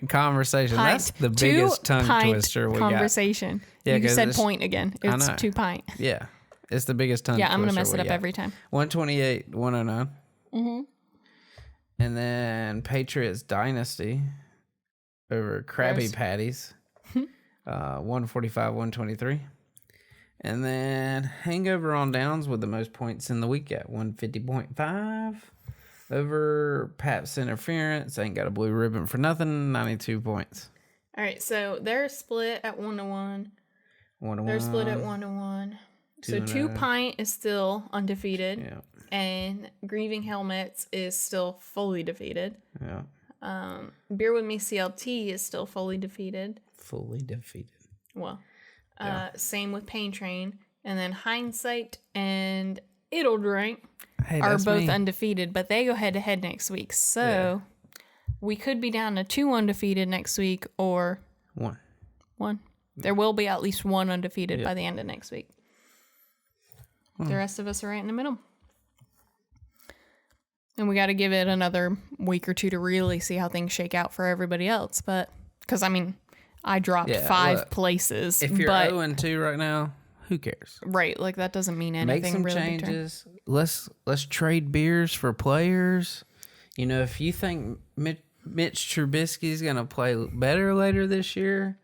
B: conversation. That's the biggest tongue twister we
A: conversation.
B: Got. Yeah,
A: you said point again. It's 2 pint.
B: Yeah. It's the biggest tongue twister.
A: Yeah, I'm going to mess it up every time.
B: 128, 109.
A: Mm-hmm.
B: And then Patriots Dynasty over Krabby Patties. 145, 123. And then Hangover on Downs with the most points in the week at 150.5. Over Pap's Interference, ain't got a blue ribbon for nothing, 92 points.
A: All right, so they're split at 1-1. They're split at 1-1. So 2 Pint is still undefeated.
B: Yeah.
A: And Grieving Helmets is still fully defeated.
B: Yeah.
A: Beer with Me CLT is still fully defeated.
B: Fully defeated.
A: Well, same with Pain Train. And then Hindsight and It'll Drink are both undefeated, but they go head-to-head next week. So we could be down to 2 undefeated next week or...
B: 1.
A: There will be at least 1 undefeated by the end of next week. The rest of us are right in the middle. And we got to give it another week or 2 to really see how things shake out for everybody else. But, because, I mean, I dropped 5 places.
B: If you're 0-2 right now... Who cares?
A: Right, like that doesn't mean anything.
B: Make some
A: really
B: changes. Let's trade beers for players. You know, if you think Mitch Trubisky's gonna play better later this year,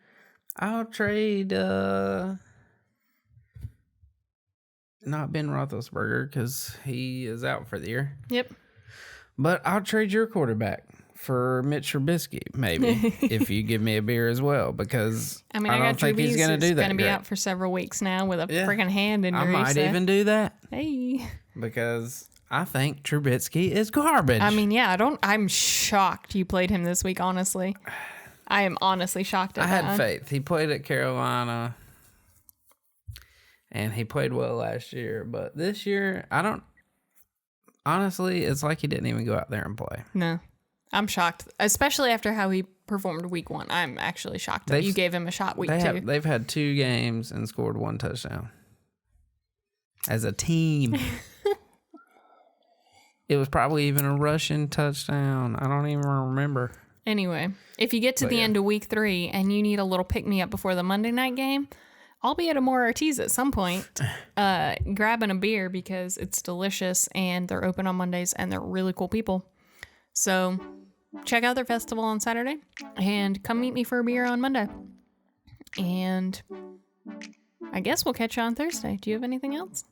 B: I'll trade not Ben Roethlisberger because he is out for the year.
A: Yep.
B: But I'll trade your quarterback for Mitch Trubisky, maybe, if you give me a beer as well, because I don't think he's going to do that. He's
A: going to be out for several weeks now with a freaking hand injury.
B: I might even do that.
A: Hey.
B: Because I think Trubisky is garbage.
A: I mean, yeah, I'm shocked you played him this week, honestly. I am honestly shocked at that.
B: I had faith. He played at Carolina, and he played well last year, but this year, honestly, it's like he didn't even go out there and play.
A: No. I'm shocked, especially after how he performed week 1. I'm actually shocked that you gave him a shot week 2.
B: They've had 2 games and scored 1 touchdown. As a team. It was probably even a rushing touchdown. I don't even remember.
A: Anyway, if you get to the end of week 3 and you need a little pick-me-up before the Monday night game, I'll be at Amor Artis at some point grabbing a beer because it's delicious and they're open on Mondays and they're really cool people. So check out their festival on Saturday and come meet me for a beer on Monday. And I guess we'll catch you on Thursday. Do you have anything else?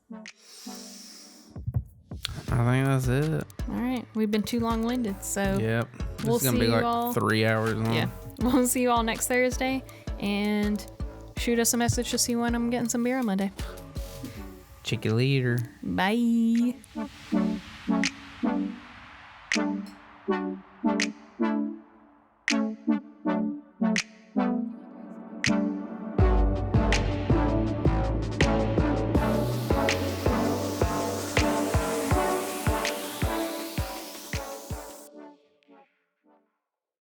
B: I think that's it.
A: All right. We've been too long-winded, so
B: yep.
A: We'll
B: It's going to be like
A: all
B: 3 hours long.
A: Yeah. We'll see you all next Thursday, and shoot us a message to see when I'm getting some beer on Monday.
B: Check you later.
A: Bye.